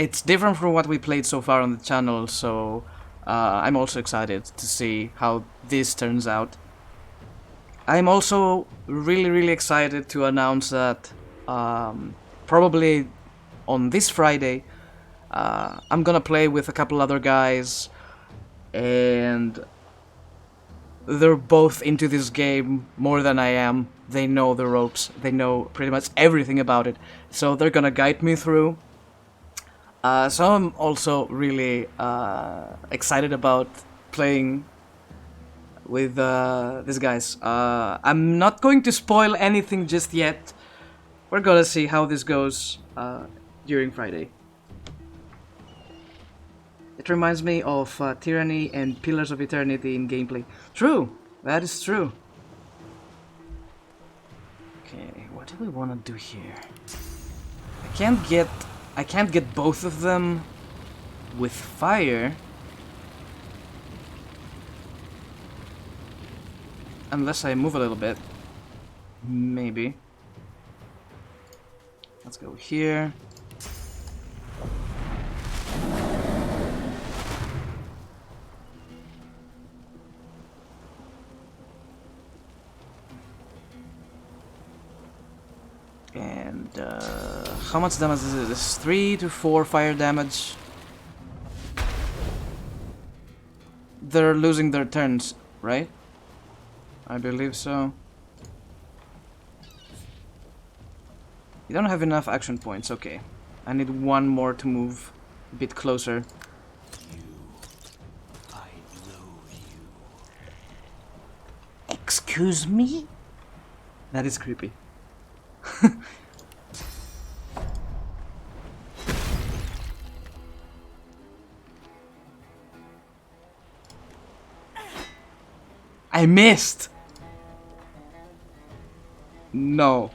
It's different from what we played so far on the channel, so I'm also excited to see how this turns out. I'm also really excited to announce that probably on this Friday I'm gonna play with a couple other guys, and they're both into this game more than I am. They know the ropes, they know pretty much everything about it, so they're gonna guide me through. So I'm also really excited about playing with these guys. I'm not going to spoil anything just yet. We're gonna see how this goes during Friday. It reminds me of Tyranny and Pillars of Eternity in gameplay. True, that is true. Okay, what do we want to do here? I can't get both of them with fire. Unless I move a little bit. Maybe. Let's go here. And how much damage is it? It's 3 to 4 fire damage. They're losing their turns, right? I believe so. You don't have enough action points, okay. I need one more to move a bit closer. I know you. Excuse me? That is creepy. I missed! No.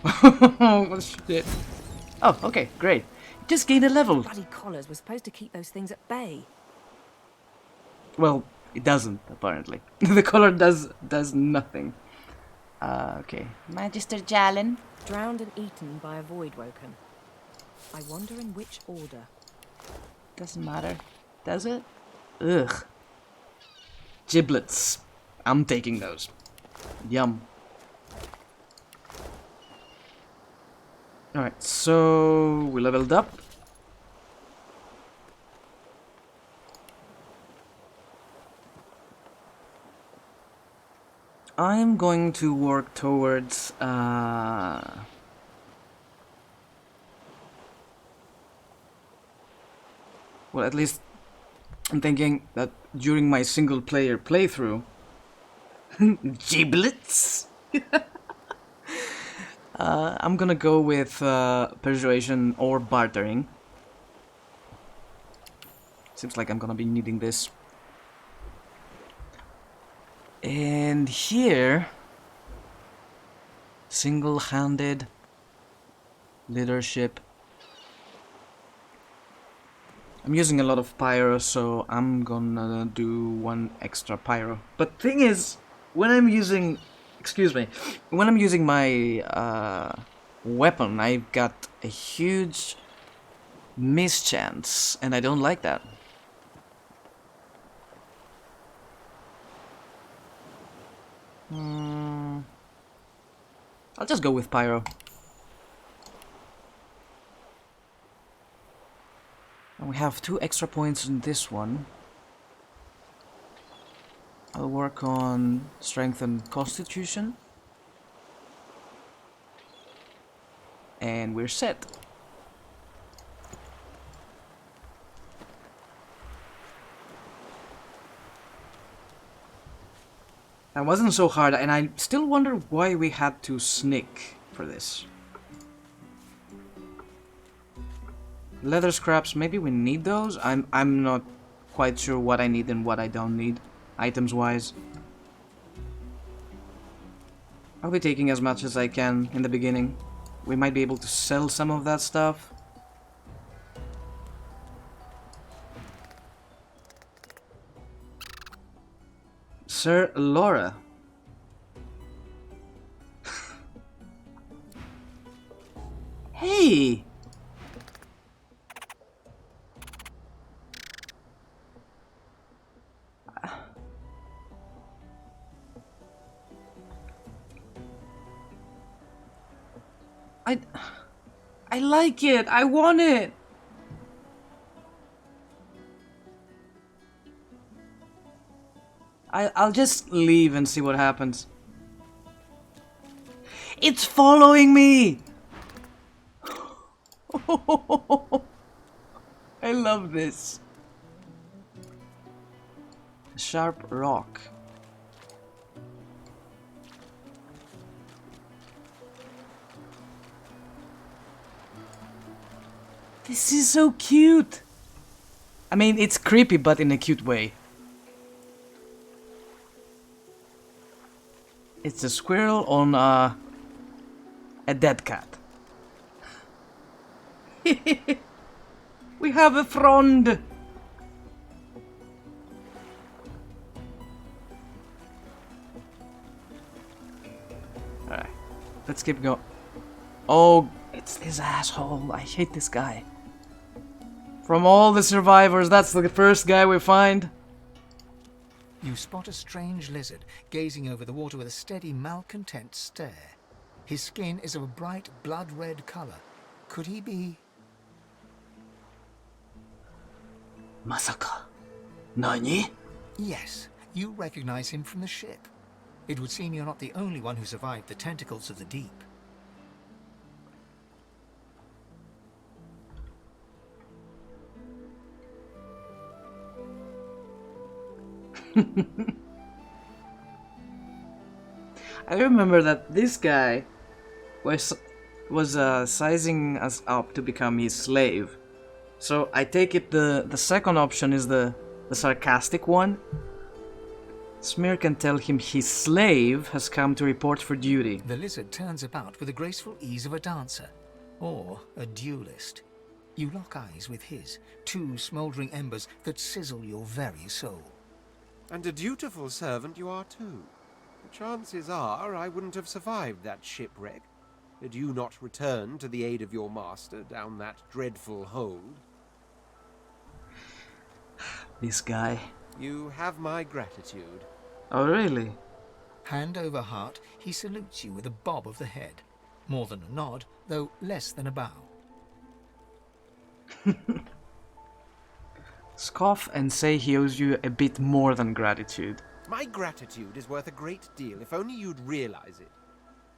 Shit. Oh, okay, great. Just gained a level. Bloody collars were supposed to keep those things at bay. Well, it doesn't, apparently. The collar does nothing. Okay. Magister Jalen. Drowned and eaten by a void woken. I wonder in which order. Doesn't matter. Does it? Ugh. Giblets. I'm taking those. Yum. Alright, so we leveled up. I'm going to work towards well, at least I'm thinking that during my single player playthrough giblets I'm gonna go with persuasion or bartering. Seems like I'm gonna be needing this. And here, single-handed leadership. I'm using a lot of pyro, so I'm gonna do one extra pyro. But thing is, when I'm using, when I'm using my weapon, I've got a huge mischance, and I don't like that. I'll just go with pyro. And we have 2 extra points in this one. I'll work on strength and constitution. And we're set. That wasn't so hard, and I still wonder why we had to sneak for this. Leather scraps, maybe we need those? I'm not quite sure what I need and what I don't need, items-wise. I'll be taking as much as I can in the beginning. We might be able to sell some of that stuff. Sir Laura. Hey! I like it. I want it. I'll just leave and see what happens. It's following me! I love this. A sharp rock. This is so cute! I mean, it's creepy, but in a cute way. It's a squirrel on a dead cat. We have a friend. Alright, let's keep going. Oh, it's this asshole. I hate this guy. From all the survivors, that's the first guy we find. You spot a strange lizard gazing over the water with a steady, malcontent stare. His skin is of a bright, blood-red color. Could he be... Masaka. Nani? Yes, you recognize him from the ship. It would seem you're not the only one who survived the tentacles of the deep. I remember that this guy was sizing us up to become his slave. So I take it the second option is the sarcastic one. Smirk and tell him his slave has come to report for duty. The lizard turns about with the graceful ease of a dancer, or a duelist. You lock eyes with his, two smouldering embers that sizzle your very soul. And a dutiful servant you are too. The chances are I wouldn't have survived that shipwreck had you not returned to the aid of your master down that dreadful hold. This guy. You have my gratitude. Oh, really? Hand over heart, he salutes you with a bob of the head. More than a nod, though less than a bow. Scoff and say he owes you a bit more than gratitude. My gratitude is worth a great deal, if only you'd realize it.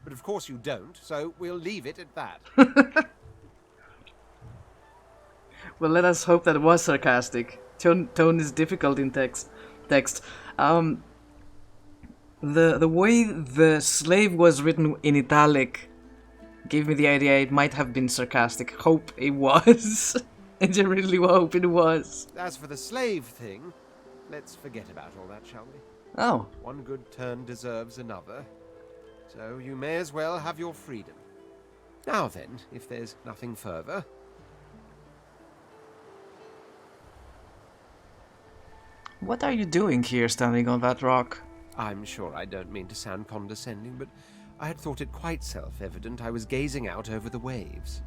But of course you don't, so we'll leave it at that. Well, let us hope that it was sarcastic. Tone is difficult in text. The way the slave was written in italic gave me the idea it might have been sarcastic. Hope it was. I genuinely hope it was. As for the slave thing, let's forget about all that, shall we? Oh. One good turn deserves another. So you may as well have your freedom. Now then, if there's nothing further. What are you doing here, standing on that rock? I'm sure I don't mean to sound condescending, but I had thought it quite self-evident I was gazing out over the waves.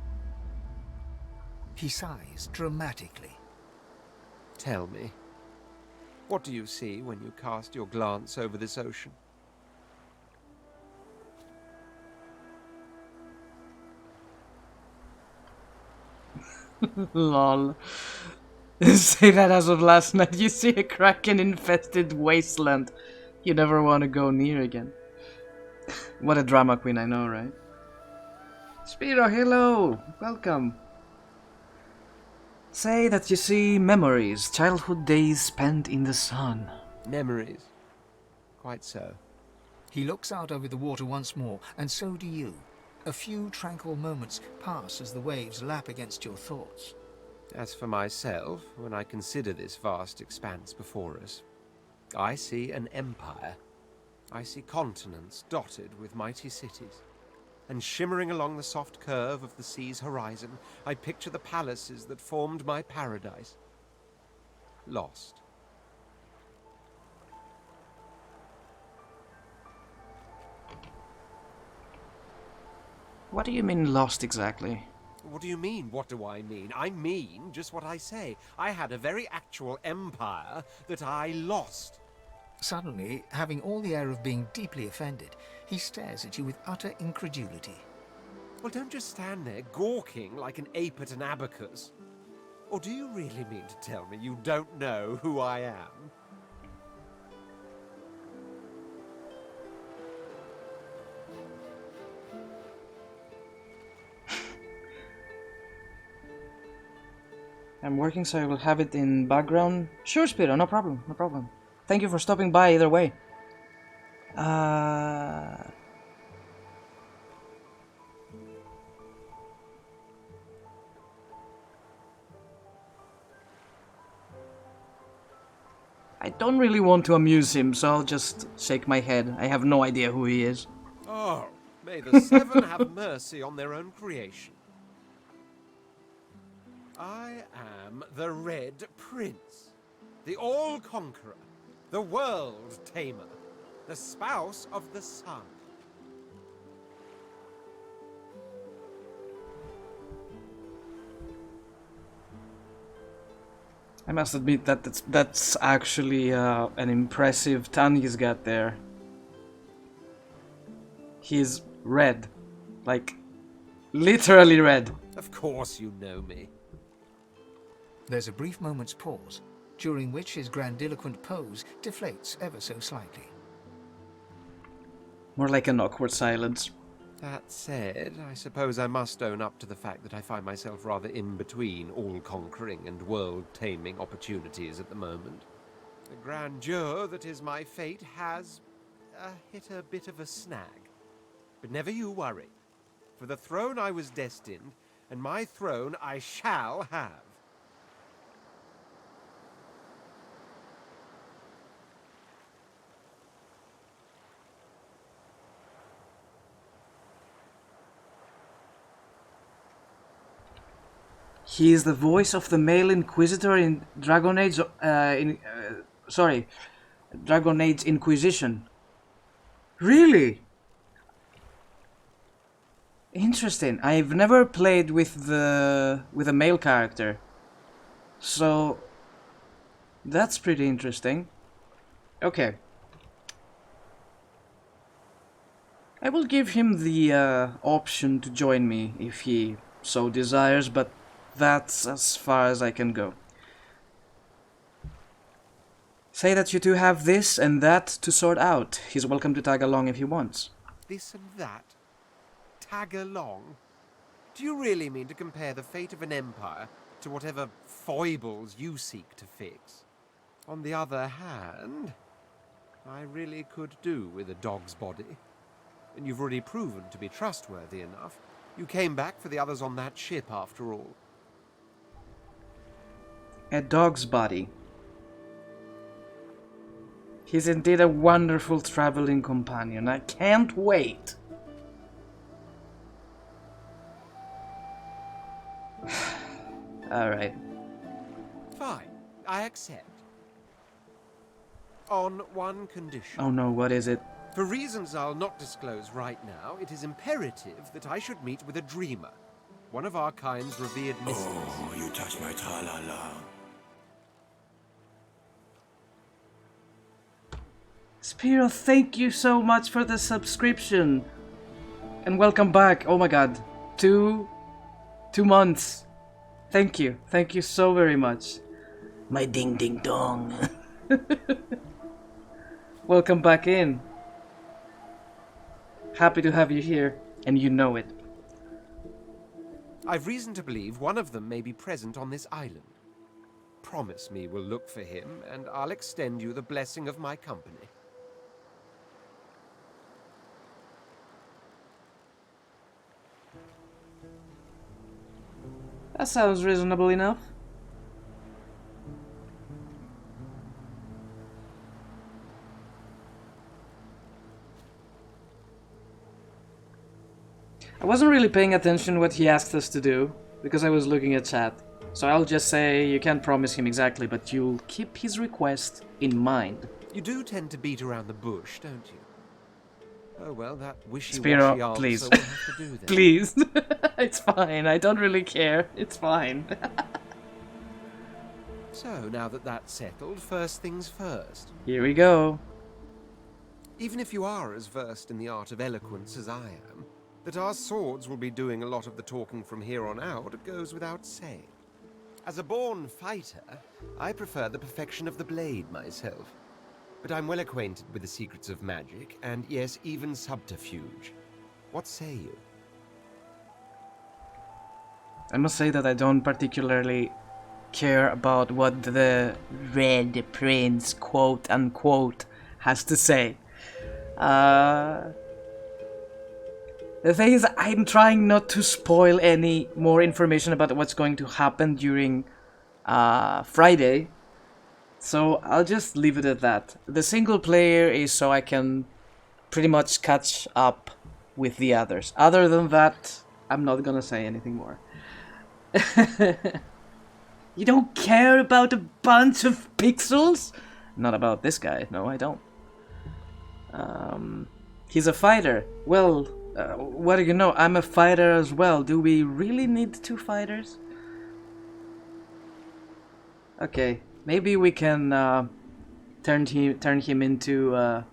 He sighs dramatically. Tell me, what do you see when you cast your glance over this ocean? Lol. Say that as of last night. You see a kraken-infested wasteland you never want to go near again. What a drama queen, I know, right? Spiro, hello! Welcome! Say that you see memories, childhood days spent in the sun. Memories. Quite so. He looks out over the water once more, and so do you. A few tranquil moments pass as the waves lap against your thoughts. As for myself, when I consider this vast expanse before us, I see an empire. I see continents dotted with mighty cities. And shimmering along the soft curve of the sea's horizon, I picture the palaces that formed my paradise. Lost. What do you mean lost exactly? What do you mean, what do I mean? I mean just what I say. I had a very actual empire that I lost. Suddenly, having all the air of being deeply offended, he stares at you with utter incredulity. Well, don't just stand there gawking like an ape at an abacus. Or do you really mean to tell me you don't know who I am? I'm working, so I will have it in background. Sure, Spiro, no problem, no problem. Thank you for stopping by either way. I don't really want to amuse him, so I'll just shake my head. I have no idea who he is. Oh, may the seven have mercy on their own creation. I am the Red Prince, the All-Conqueror, the World-Tamer, the spouse of the sun. I must admit that that's actually an impressive ton he's got there. He's red. Like, literally red. Of course you know me. There's a brief moment's pause, during which his grandiloquent pose deflates ever so slightly. More like an awkward silence. That said, I suppose I must own up to the fact that I find myself rather in between all-conquering and world-taming opportunities at the moment. The grandeur that is my fate has hit a bit of a snag. But never you worry. For the throne I was destined, and my throne I shall have. He is the voice of the male Inquisitor in Dragon Age. Dragon Age Inquisition. Really? Interesting. I've never played with a male character, so that's pretty interesting. Okay. I will give him the option to join me if he so desires, but that's as far as I can go. Say that you two have this and that to sort out. He's welcome to tag along if he wants. This and that? Tag along? Do you really mean to compare the fate of an empire to whatever foibles you seek to fix? On the other hand, I really could do with a dog's body. And you've already proven to be trustworthy enough. You came back for the others on that ship, after all. A dog's body. He's indeed a wonderful traveling companion. I can't wait. Alright. Fine, I accept. On one condition. Oh no, what is it? For reasons I'll not disclose right now, it is imperative that I should meet with a dreamer. One of our kind's revered mystics. Oh, you touch my tra-la-la. Spiro, thank you so much for the subscription. And welcome back. Oh my god. 2 months. Thank you. Thank you so very much. My ding ding dong. Welcome back in. Happy to have you here, and you know it. I've reason to believe one of them may be present on this island. Promise me we'll look for him, and I'll extend you the blessing of my company. That sounds reasonable enough. I wasn't really paying attention what he asked us to do, because I was looking at chat. So I'll just say you can't promise him exactly, but you'll keep his request in mind. You do tend to beat around the bush, don't you? Oh well, that wishy-washy Spiro, answer please. will have to do then. Please. It's fine, I don't really care. It's fine. So, now that that's settled, first things first. Here we go. Even if you are as versed in the art of eloquence as I am, that our swords will be doing a lot of the talking from here on out goes without saying. As a born fighter, I prefer the perfection of the blade myself. But I'm well acquainted with the secrets of magic, and yes, even subterfuge. What say you? I must say that I don't particularly care about what the Red Prince, quote unquote, has to say. The thing is, I'm trying not to spoil any more information about what's going to happen during Friday. So I'll just leave it at that. The single player is so I can pretty much catch up with the others. Other than that, I'm not gonna say anything more. You don't care about a bunch of pixels? Not about this guy. No, I don't. He's a fighter. Well, what do you know? I'm a fighter as well. Do we really need 2 fighters? Okay, maybe we can turn him into a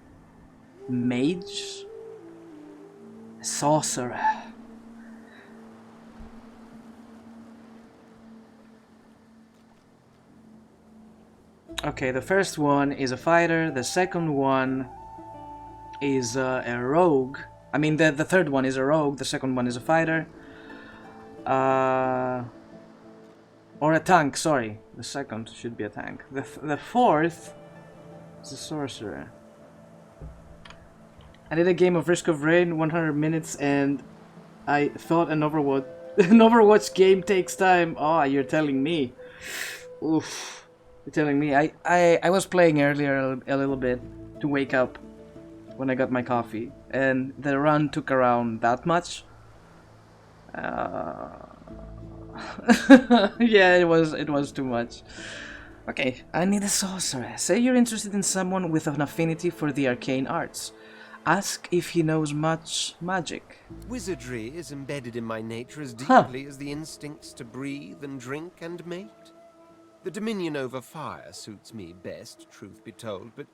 mage, a sorcerer. Okay, the first one is a fighter. The second one is a rogue. I mean, the third one is a rogue. The second one is a fighter. Or a tank, sorry. The second should be a tank. The fourth is a sorcerer. I did a game of Risk of Rain, 100 minutes, and I thought an Overwatch game takes time. Oh, you're telling me. Oof. You're telling me. I was playing earlier a little bit to wake up when I got my coffee, and the run took around that much. Yeah, it was too much. Okay, I need a sorcerer. Say you're interested in someone with an affinity for the arcane arts. Ask if he knows much magic. Wizardry is embedded in my nature as Huh. deeply as the instincts to breathe and drink and mate. The dominion over fire suits me best, truth be told, but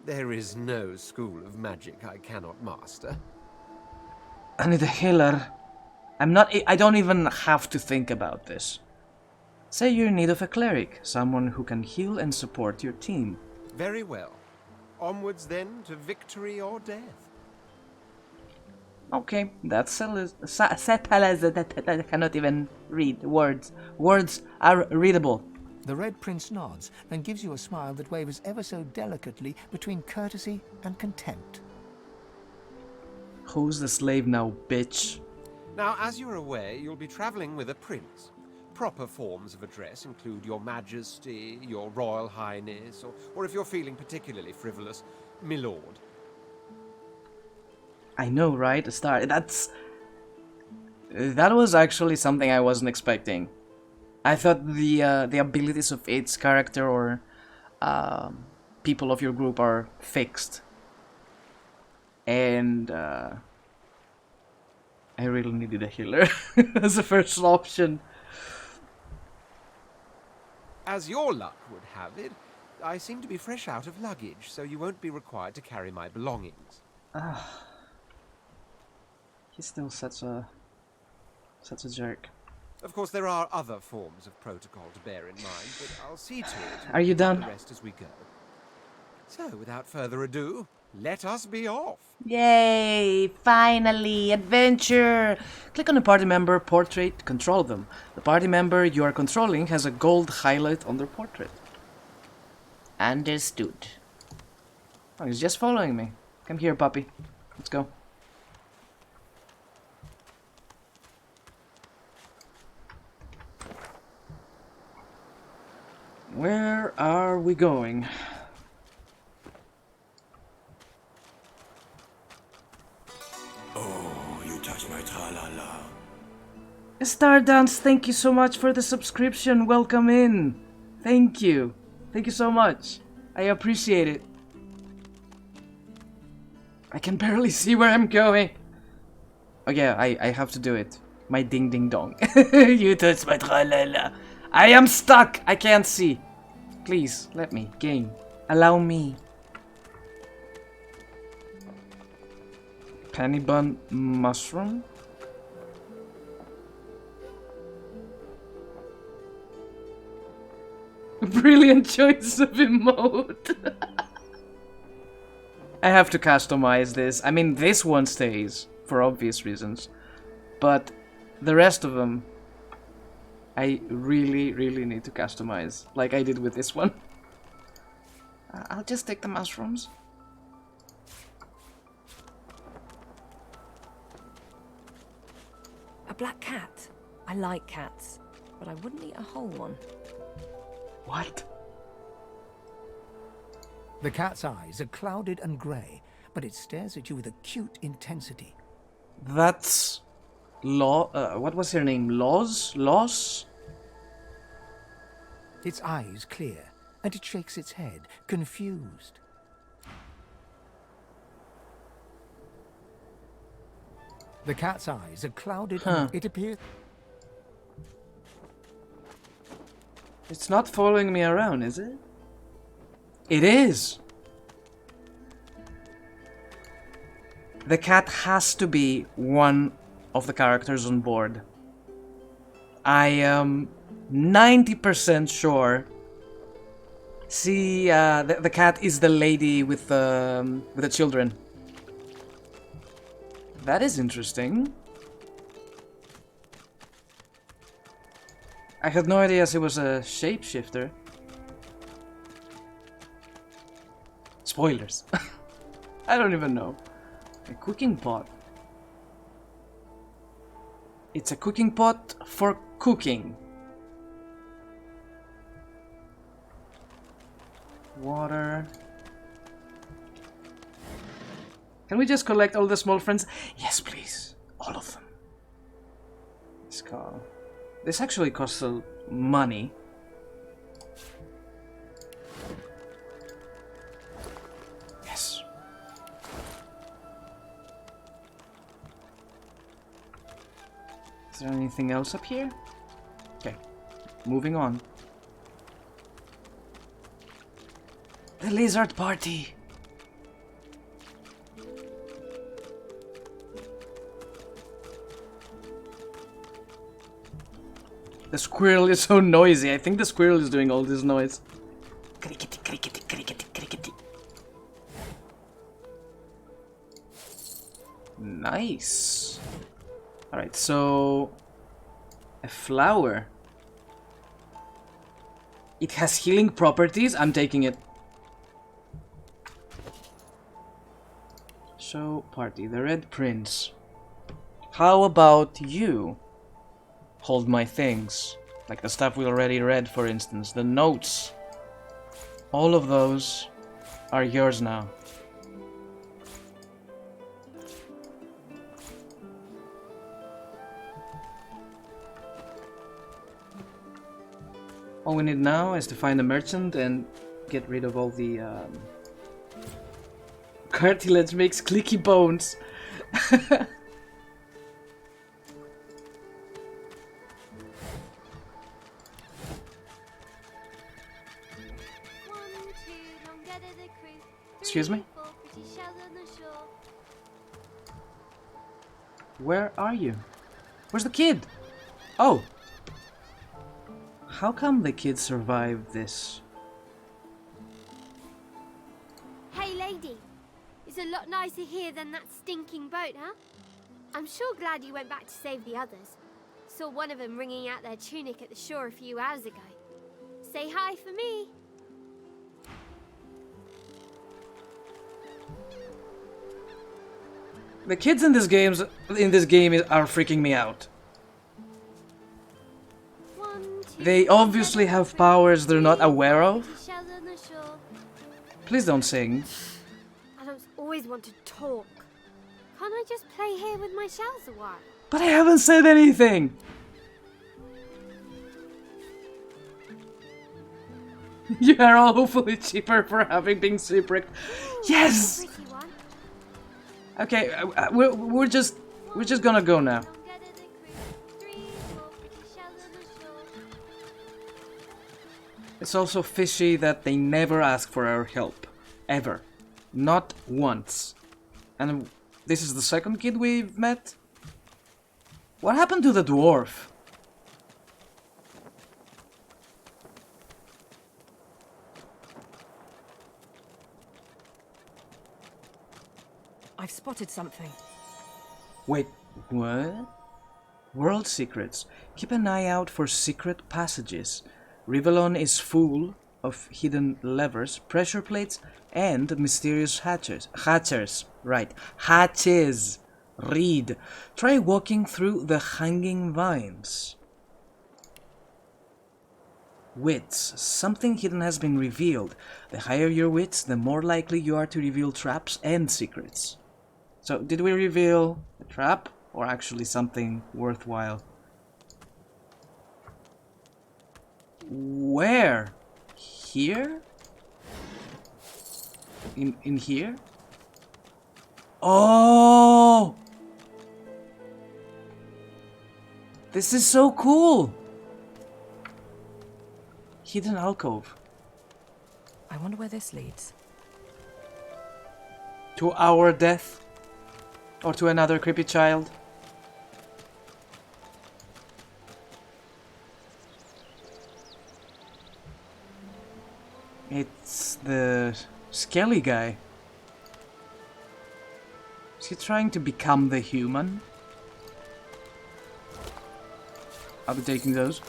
there is no school of magic I cannot master. I need a healer. I don't even have to think about this. Say you're in need of a cleric, someone who can heal and support your team. Very well. Onwards then to victory or death. Okay, that's I cannot even read words. Words are readable. The Red Prince nods and gives you a smile that wavers ever so delicately between courtesy and contempt. Who's the slave now, bitch? Now, as you're aware, you'll be traveling with a prince. Proper forms of address include Your Majesty, Your Royal Highness, or if you're feeling particularly frivolous, My Lord. I know, right? A star. That was actually something I wasn't expecting. I thought the abilities of its character or people of your group are fixed, and I really needed a healer as a first option. As your luck would have it, I seem to be fresh out of luggage, so you won't be required to carry my belongings. He's still such a jerk. Of course, there are other forms of protocol to bear in mind, but I'll see to it. Are you done? The rest as we go. So, without further ado, let us be off. Yay! Finally, adventure! Click on the party member portrait to control them. The party member you are controlling has a gold highlight on their portrait. Understood. Oh, he's just following me. Come here, puppy. Let's go. Where are we going? Oh, you touch my tra-la-la. Stardance, thank you so much for the subscription. Welcome in. Thank you. Thank you so much. I appreciate it. I can barely see where I'm going. Oh yeah, I have to do it. My ding ding dong. You touch my tra-la-la. I am stuck. I can't see. Please, let me. Game. Allow me. Penny bun mushroom? Brilliant choice of emote. I have to customize this. I mean, this one stays, for obvious reasons. But the rest of them, I really, really need to customize, like I did with this one. I'll just take the mushrooms. A black cat. I like cats, but I wouldn't eat a whole one. What? The cat's eyes are clouded and grey, but it stares at you with acute intensity. That's... what was her name? Loss? Its eyes clear, and it shakes its head, confused. The cat's eyes are clouded and it appears... It's not following me around, is it? It is! The cat has to be one of the characters on board. I am 90% sure. See, the cat is the lady with the children. That is interesting. I had no idea she was a shapeshifter. Spoilers. I don't even know. A cooking pot. It's a cooking pot for cooking. Water. Can we just collect all the small friends? Yes, please. All of them. Skull. This actually costs money. Yes. Is there anything else up here? Okay, moving on. The lizard party! The squirrel is so noisy. I think the squirrel is doing all this noise. Crickety, crickety, crickety, crickety. Nice. Alright, so... a flower. It has healing properties. I'm taking it. Show party. The Red Prince. How about you? Hold my things. Like the stuff we already read, for instance. The notes. All of those are yours now. All we need now is to find a merchant and get rid of all the cartilage makes clicky bones. Excuse me? Where are you? Where's the kid? Oh! How come the kid survived this? Hey lady, it's a lot nicer here than that stinking boat, huh? I'm sure glad you went back to save the others. Saw one of them wringing out their tunic at the shore a few hours ago. Say hi for me. The kids in this game are freaking me out. They obviously have powers they're not aware of. Please don't sing. Adults always want to talk. Can't I just play here with my shells a while? But I haven't said anything! You are awfully cheaper for having been shipwrecked. Yes! Okay, we're just gonna go now. It's also fishy that they never ask for our help. Ever. Not once. And this is the second kid we've met? What happened to the dwarf? I've spotted something. Wait, what? World secrets. Keep an eye out for secret passages. Rivellon is full of hidden levers, pressure plates, and mysterious hatches. Right. Hatches. Read. Try walking through the hanging vines. Wits. Something hidden has been revealed. The higher your wits, the more likely you are to reveal traps and secrets. So, did we reveal a trap, or actually something worthwhile? Where? Here? In here? Oh! This is so cool! Hidden alcove. I wonder where this leads. To our death? Or to another creepy child? It's the Skelly guy. Is he trying to become the human? I'll be taking those.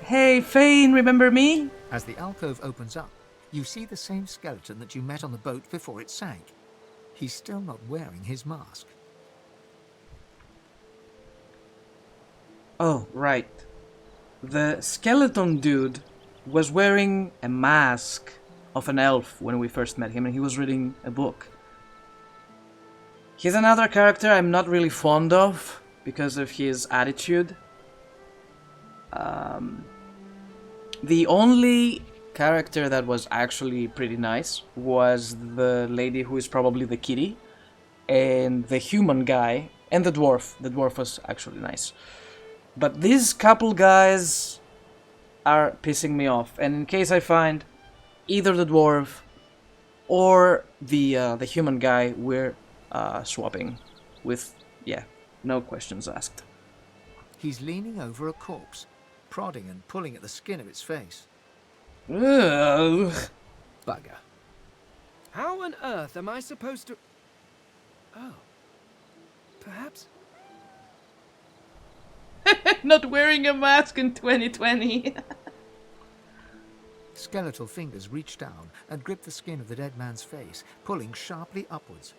Hey, Fane, remember me? As the alcove opens up, you see the same skeleton that you met on the boat before it sank. He's still not wearing his mask. Oh, right. The skeleton dude was wearing a mask of an elf when we first met him, and he was reading a book. He's another character I'm not really fond of because of his attitude. The only character that was actually pretty nice was the lady who is probably the kitty, and the human guy, and the dwarf. The dwarf was actually nice. But these couple guys are pissing me off, and in case I find either the dwarf or the human guy, we're swapping with, yeah, no questions asked. He's leaning over a corpse, prodding and pulling at the skin of its face. Ugh. Bugger. How on earth am I supposed to... Oh. Perhaps... Not wearing a mask in 2020. Skeletal fingers reach down and grip the skin of the dead man's face, pulling sharply upwards.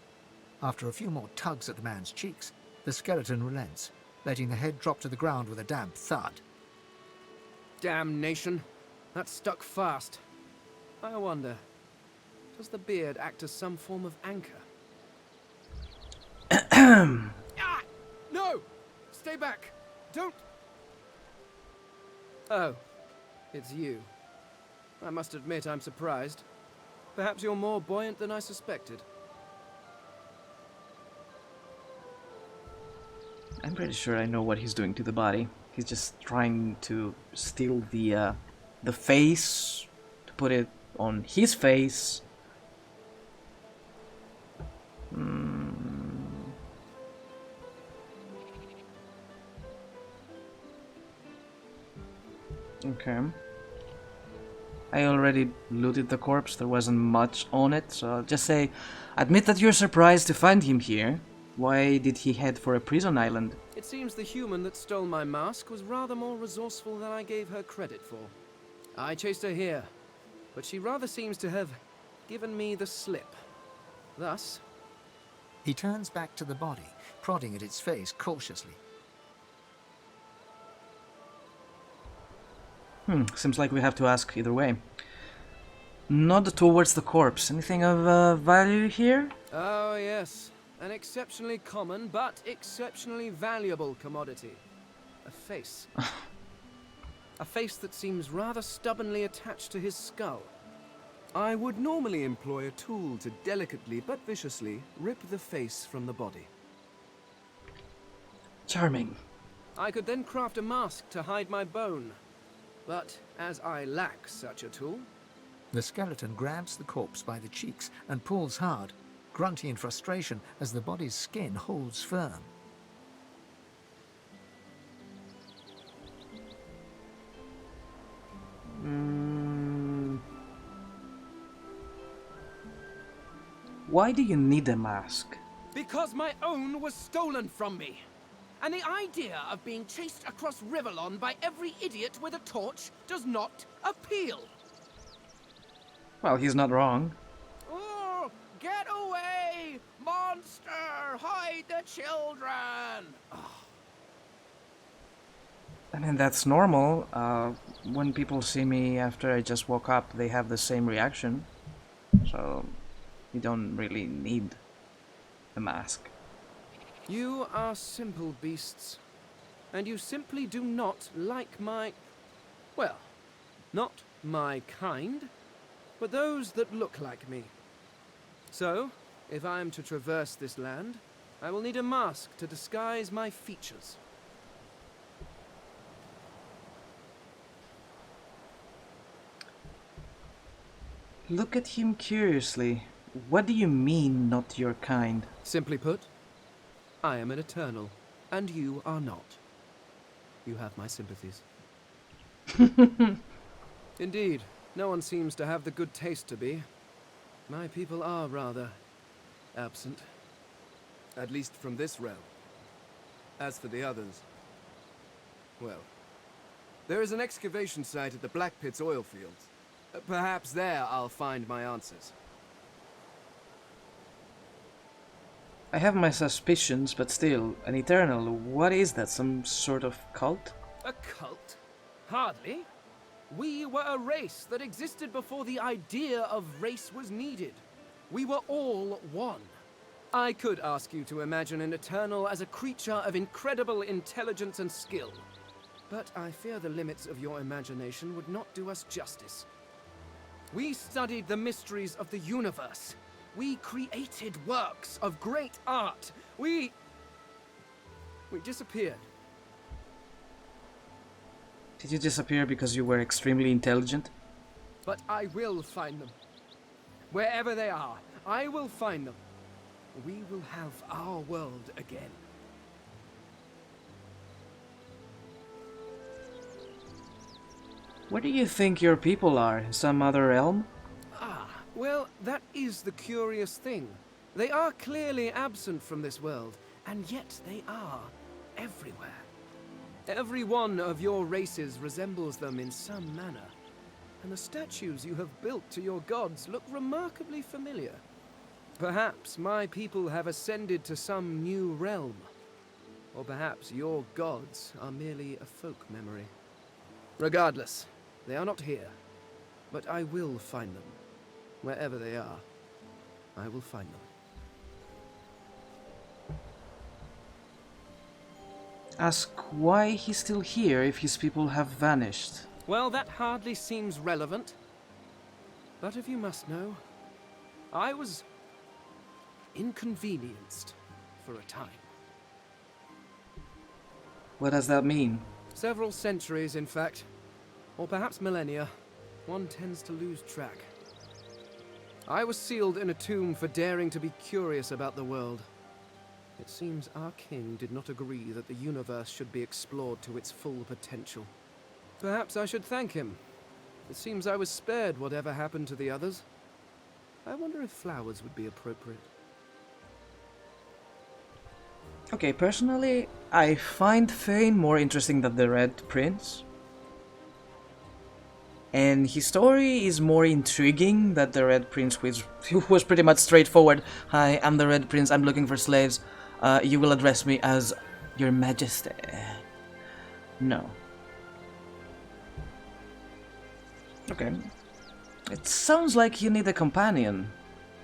After a few more tugs at the man's cheeks, the skeleton relents, letting the head drop to the ground with a damp thud. Damnation. That stuck fast. I wonder, does the beard act as some form of anchor? Ah! No! Stay back! Don't... Oh, it's you. I must admit I'm surprised. Perhaps you're more buoyant than I suspected. I'm pretty sure I know what he's doing to the body. He's just trying to steal the face, to put it on his face. Okay. I already looted the corpse, there wasn't much on it, so I'll just say, admit that you're surprised to find him here. Why did he head for a prison island? It seems the human that stole my mask was rather more resourceful than I gave her credit for. I chased her here, but she rather seems to have given me the slip. Thus... He turns back to the body, prodding at its face cautiously. Seems like we have to ask either way. Nod towards the corpse. Anything of value here? Oh, yes. An exceptionally common, but exceptionally valuable commodity. A face. A face that seems rather stubbornly attached to his skull. I would normally employ a tool to delicately but viciously rip the face from the body. Charming. I could then craft a mask to hide my bone. But as I lack such a tool... The skeleton grabs the corpse by the cheeks and pulls hard, grunting in frustration as the body's skin holds firm. Why do you need a mask? Because my own was stolen from me. And the idea of being chased across Rivellon by every idiot with a torch does not appeal. Well, he's not wrong. Oh, get away! Monster! Hide the children! Oh. I mean, that's normal. When people see me after I just woke up, they have the same reaction. So, you don't really need a mask. You are simple beasts, and you simply do not like my... well, not my kind, but those that look like me. So, if I am to traverse this land, I will need a mask to disguise my features. Look at him curiously. What do you mean, not your kind? Simply put, I am an Eternal, and you are not. You have my sympathies. Indeed, no one seems to have the good taste to be. My people are rather absent. At least from this realm. As for the others, well, there is an excavation site at the Black Pit's oil fields. Perhaps there I'll find my answers. I have my suspicions, but still, an Eternal, what is that, some sort of cult? A cult? Hardly. We were a race that existed before the idea of race was needed. We were all one. I could ask you to imagine an Eternal as a creature of incredible intelligence and skill. but I fear the limits of your imagination would not do us justice. We studied the mysteries of the universe. We created works of great art. We disappeared. Did you disappear because you were extremely intelligent? But I will find them. Wherever they are, I will find them. We will have our world again. Where do you think your people are? In some other realm? Ah, well, that is the curious thing. They are clearly absent from this world, and yet they are everywhere. Every one of your races resembles them in some manner, and the statues you have built to your gods look remarkably familiar. Perhaps my people have ascended to some new realm, or perhaps your gods are merely a folk memory. Regardless, they are not here, but I will find them. Wherever they are, I will find them. Ask why he's still here if his people have vanished. Well, that hardly seems relevant. But if you must know, I was inconvenienced for a time. What does that mean? Several centuries, in fact. Or perhaps millennia. One tends to lose track. I was sealed in a tomb for daring to be curious about the world. It seems our king did not agree that the universe should be explored to its full potential. Perhaps I should thank him. It seems I was spared whatever happened to the others. I wonder if flowers would be appropriate. Okay, personally, I find Thane more interesting than the Red Prince. And his story is more intriguing than the Red Prince, who was pretty much straightforward. Hi, I'm the Red Prince, I'm looking for slaves. You will address me as Your Majesty. No. Okay. It sounds like you need a companion.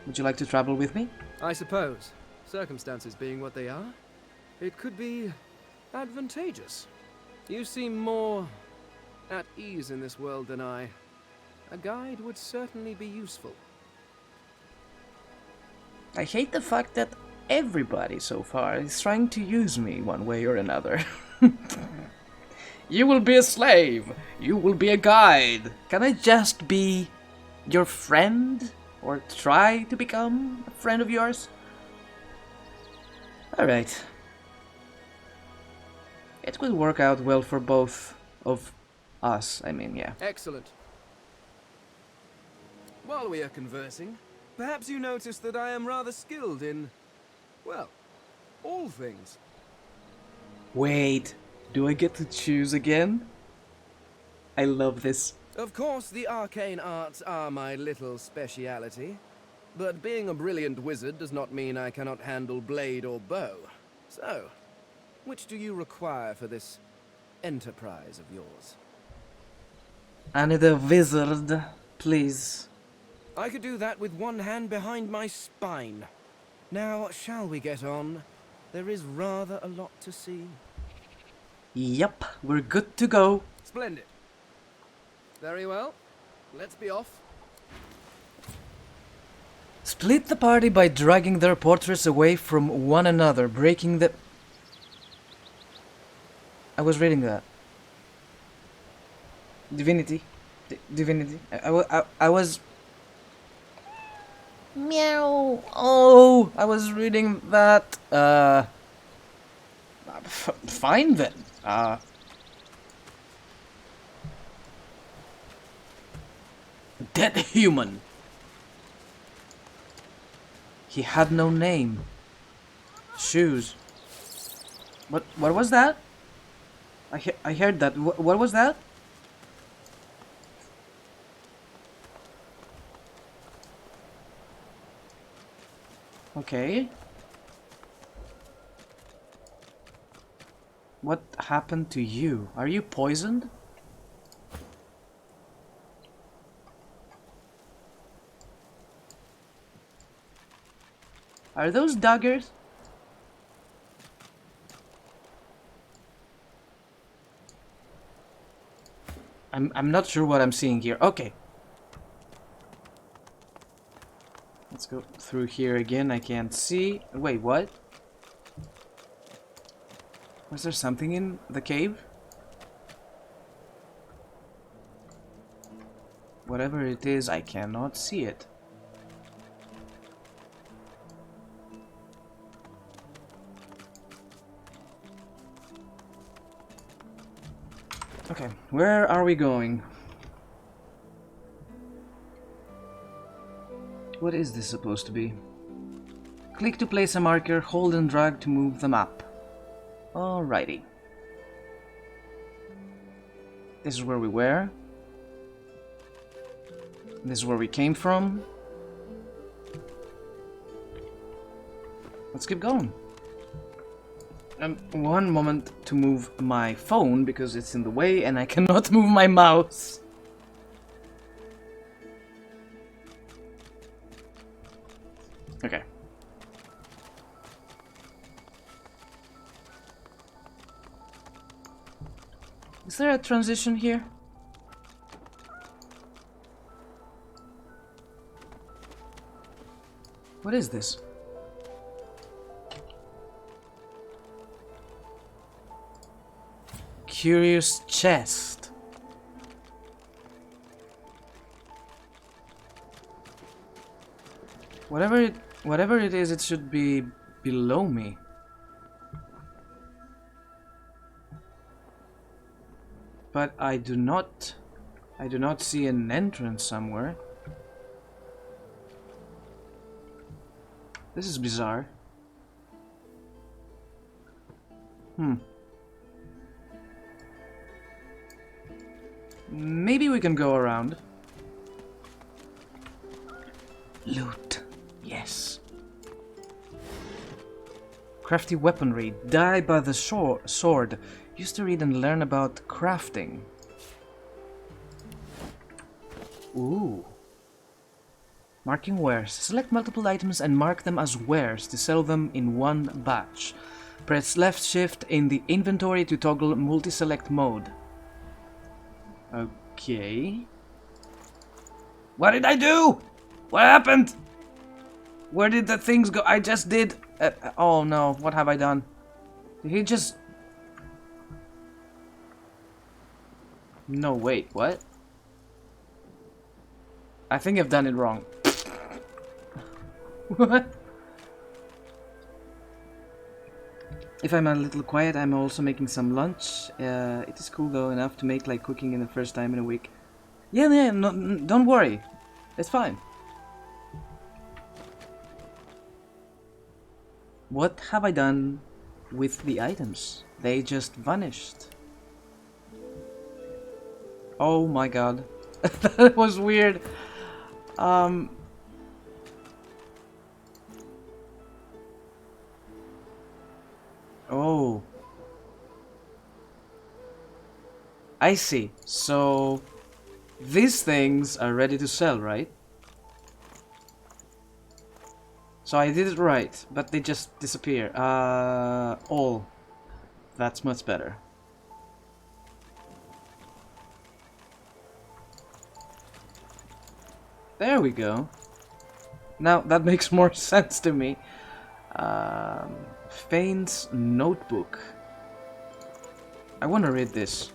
Would you like to travel with me? I suppose, circumstances being what they are, it could be advantageous. You seem more at ease in this world than I. A guide would certainly be useful. I hate the fact that everybody so far is trying to use me one way or another. You will be a slave. You will be a guide. Can I just be your friend? Or try to become a friend of yours? Alright. It will work out well for both of us, I mean, yeah. Excellent. While we are conversing, perhaps you notice that I am rather skilled in, well, all things. Wait, do I get to choose again? I love this. Of course, the arcane arts are my little speciality, but being a brilliant wizard does not mean I cannot handle blade or bow. So, which do you require for this enterprise of yours? I need a wizard, please. I could do that with one hand behind my spine. Now, shall we get on? There is rather a lot to see. Yep, we're good to go. Splendid. Very well. Let's be off. Split the party by dragging their portraits away from one another, breaking the... I was reading that. Divinity. Divinity. I was... Meow. Oh, I was reading that. Fine then. Dead human. He had no name. Shoes. What was that? I heard that. What was that? Okay. What happened to you? Are you poisoned? Are those daggers? I'm not sure what I'm seeing here. Okay. Let's go through here again. I can't see. Wait, what? Was there something in the cave? Whatever it is, I cannot see it. Okay, where are we going? What is this supposed to be? Click to place a marker, hold and drag to move the map. Alrighty. This is where we were. This is where we came from. Let's keep going. One moment to move my phone because it's in the way and I cannot move my mouse. Okay. Is there a transition here? What is this? Curious chest. Whatever it is, it should be below me. But I do not see an entrance somewhere. This is bizarre. Maybe we can go around. Loot. Yes. Crafty weaponry. Die by the sword. Used to read and learn about crafting. Ooh. Marking wares. Select multiple items and mark them as wares to sell them in one batch. Press left shift in the inventory to toggle multi-select mode. Okay. What did I do? What happened? Where did the things go? I just did... oh no, what have I done? Did he just... No, wait, what? I think I've done it wrong. What? If I'm a little quiet, I'm also making some lunch. It is cool though, enough to make like cooking in the first time in a week. Yeah, no, don't worry. It's fine. What have I done with the items? They just vanished. Oh my god. That was weird. Oh. I see. So these things are ready to sell, right? So I did it right, but they just disappear. All. That's much better. There we go. Now that makes more sense to me. Fane's notebook. I want to read this.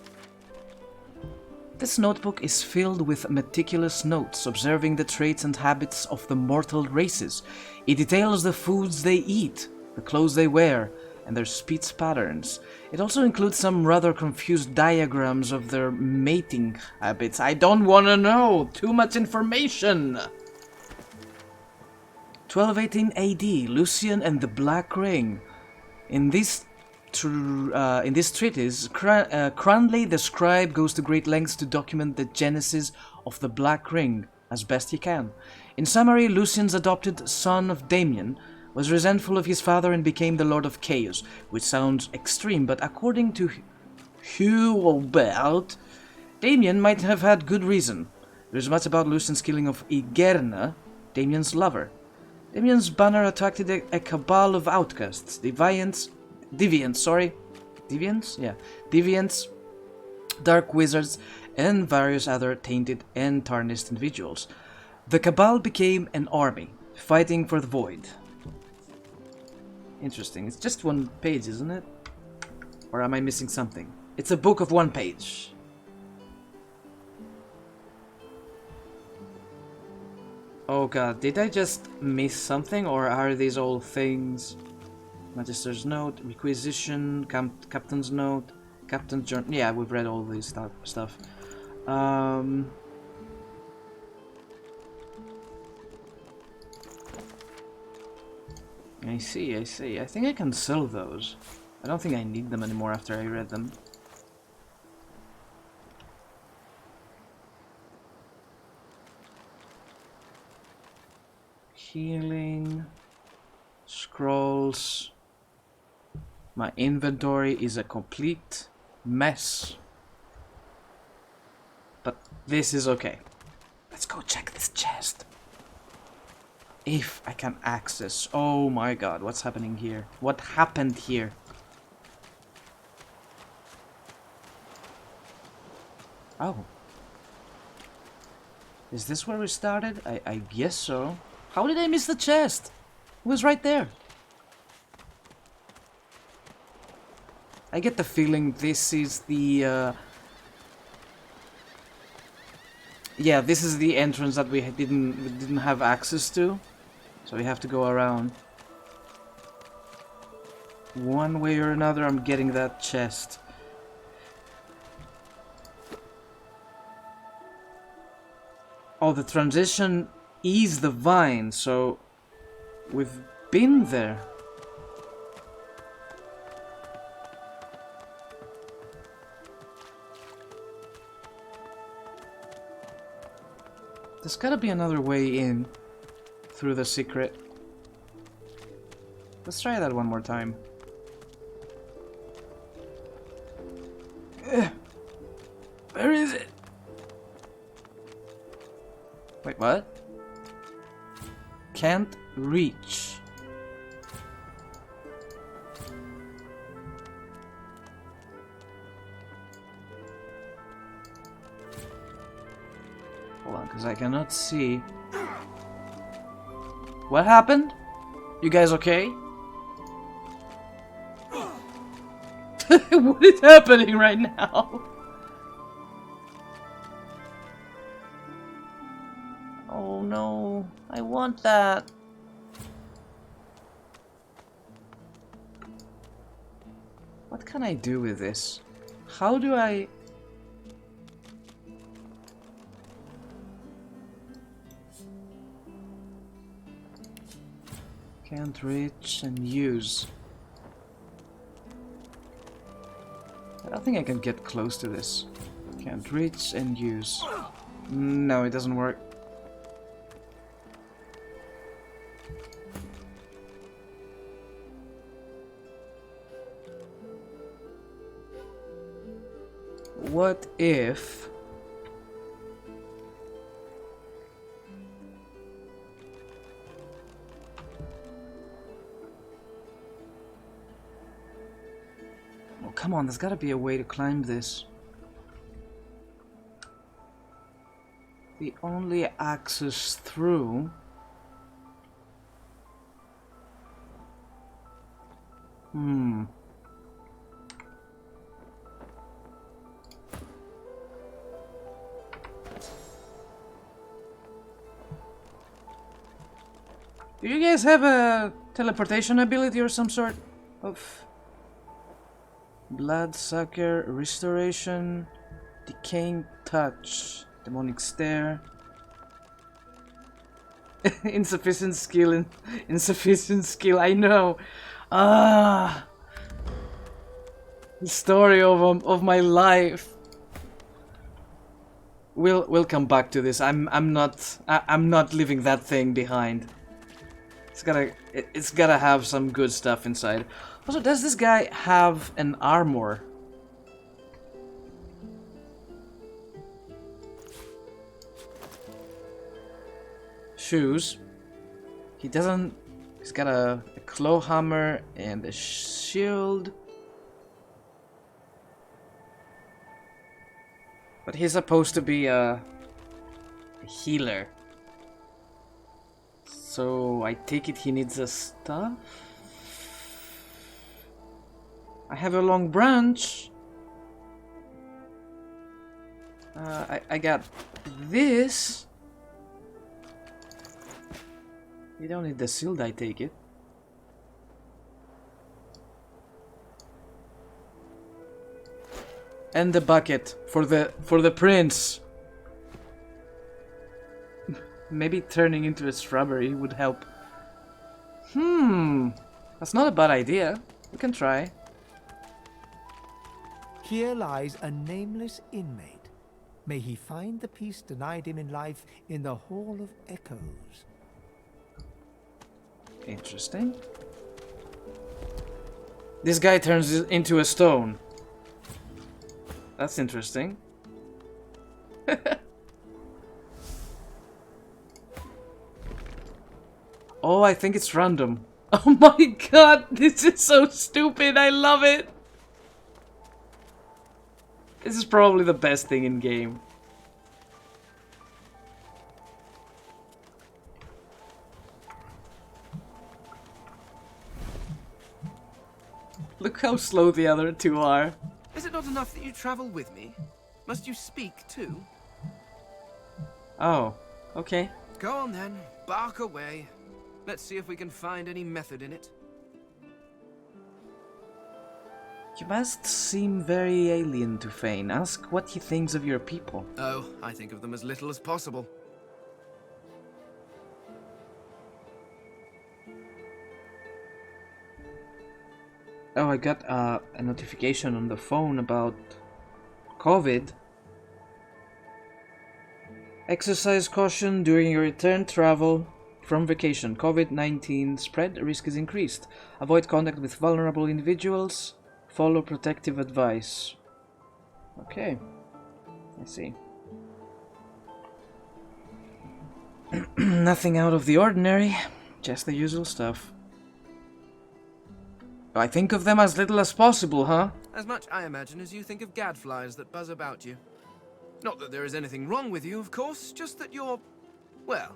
This notebook is filled with meticulous notes observing the traits and habits of the mortal races. It details the foods they eat, the clothes they wear, and their speech patterns. It also includes some rather confused diagrams of their mating habits. I don't want to know! Too much information! 1218 AD, Lucian and the Black Ring. In this treatise, Cranley the scribe goes to great lengths to document the genesis of the Black Ring as best he can. In summary, Lucian's adopted son of Damien was resentful of his father and became the Lord of Chaos, which sounds extreme, but according to Hubert, Damien might have had good reason. There is much about Lucian's killing of Igerna, Damien's lover. Damien's banner attracted a cabal of outcasts, deviants, dark wizards, and various other tainted and tarnished individuals. The Cabal became an army, fighting for the Void. Interesting. It's just one page, isn't it? Or am I missing something? It's a book of one page. Oh god, did I just miss something, or are these all things? Magister's note, requisition, captain's note, captain's journal. Yeah, we've read all these stuff. I see, I see. I think I can sell those. I don't think I need them anymore after I read them. Healing, scrolls. My inventory is a complete mess. But this is okay. Let's go check this chest. If I can access. Oh my god, what's happening here? What happened here? Oh. Is this where we started? I guess so. How did I miss the chest? It was right there. I get the feeling this is the... yeah, this is the entrance that we didn't have access to. So we have to go around. One way or another, I'm getting that chest. Oh, the transition is the vine, so we've been there. There's gotta be another way in through the secret. Let's try that one more time. Where is it? Wait, what? Can't reach. Hold on, because I cannot see. What happened? You guys okay? What is happening right now? Oh no, I want that. What can I do with this? How do I... Can't reach and use. I don't think I can get close to this. Can't reach and use. No, it doesn't work. What if... Oh, come on, there's gotta be a way to climb this. The only access through... Do you guys have a teleportation ability or some sort of... Bloodsucker, restoration, decaying touch, demonic stare, insufficient skill, insufficient skill. I know. The story of my life. We'll come back to this. I'm not leaving that thing behind. It's gotta have some good stuff inside. Also, does this guy have an armor? Shoes. He doesn't... He's got a claw hammer and a shield. But he's supposed to be a healer. So I take it he needs a staff? I have a long branch. I got this. You don't need the shield, I take it. And the bucket for the prince. Maybe turning into a strawberry would help. That's not a bad idea. We can try. Here lies a nameless inmate. May he find the peace denied him in life in the Hall of Echoes. Interesting. This guy turns into a stone. That's interesting. Oh, I think it's random. Oh my god, this is so stupid. I love it. This is probably the best thing in game. Look how slow the other two are. Is it not enough that you travel with me? Must you speak too? Oh, okay. Go on then, bark away. Let's see if we can find any method in it. You must seem very alien to Fane. Ask what he thinks of your people. Oh, I think of them as little as possible. Oh, I got a notification on the phone about COVID. Exercise caution during your return travel from vacation. COVID-19 spread risk is increased. Avoid contact with vulnerable individuals. Follow protective advice. Okay, I see. Nothing out of the ordinary, just the usual stuff. I think of them as little as possible, huh? As much, I imagine, as you think of gadflies that buzz about you. Not that there is anything wrong with you, of course, just that you're, well,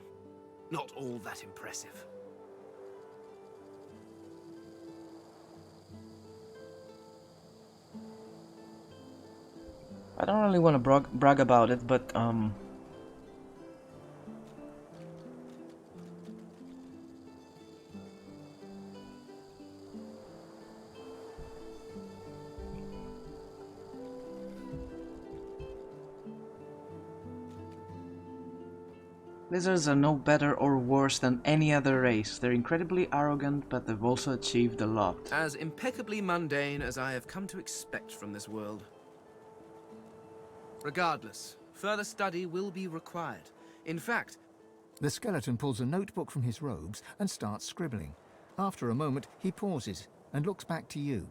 not all that impressive. I don't really want to brag about it, but lizards are no better or worse than any other race. They're incredibly arrogant, but they've also achieved a lot. As impeccably mundane as I have come to expect from this world. Regardless, further study will be required. In fact... The skeleton pulls a notebook from his robes and starts scribbling. After a moment, he pauses and looks back to you.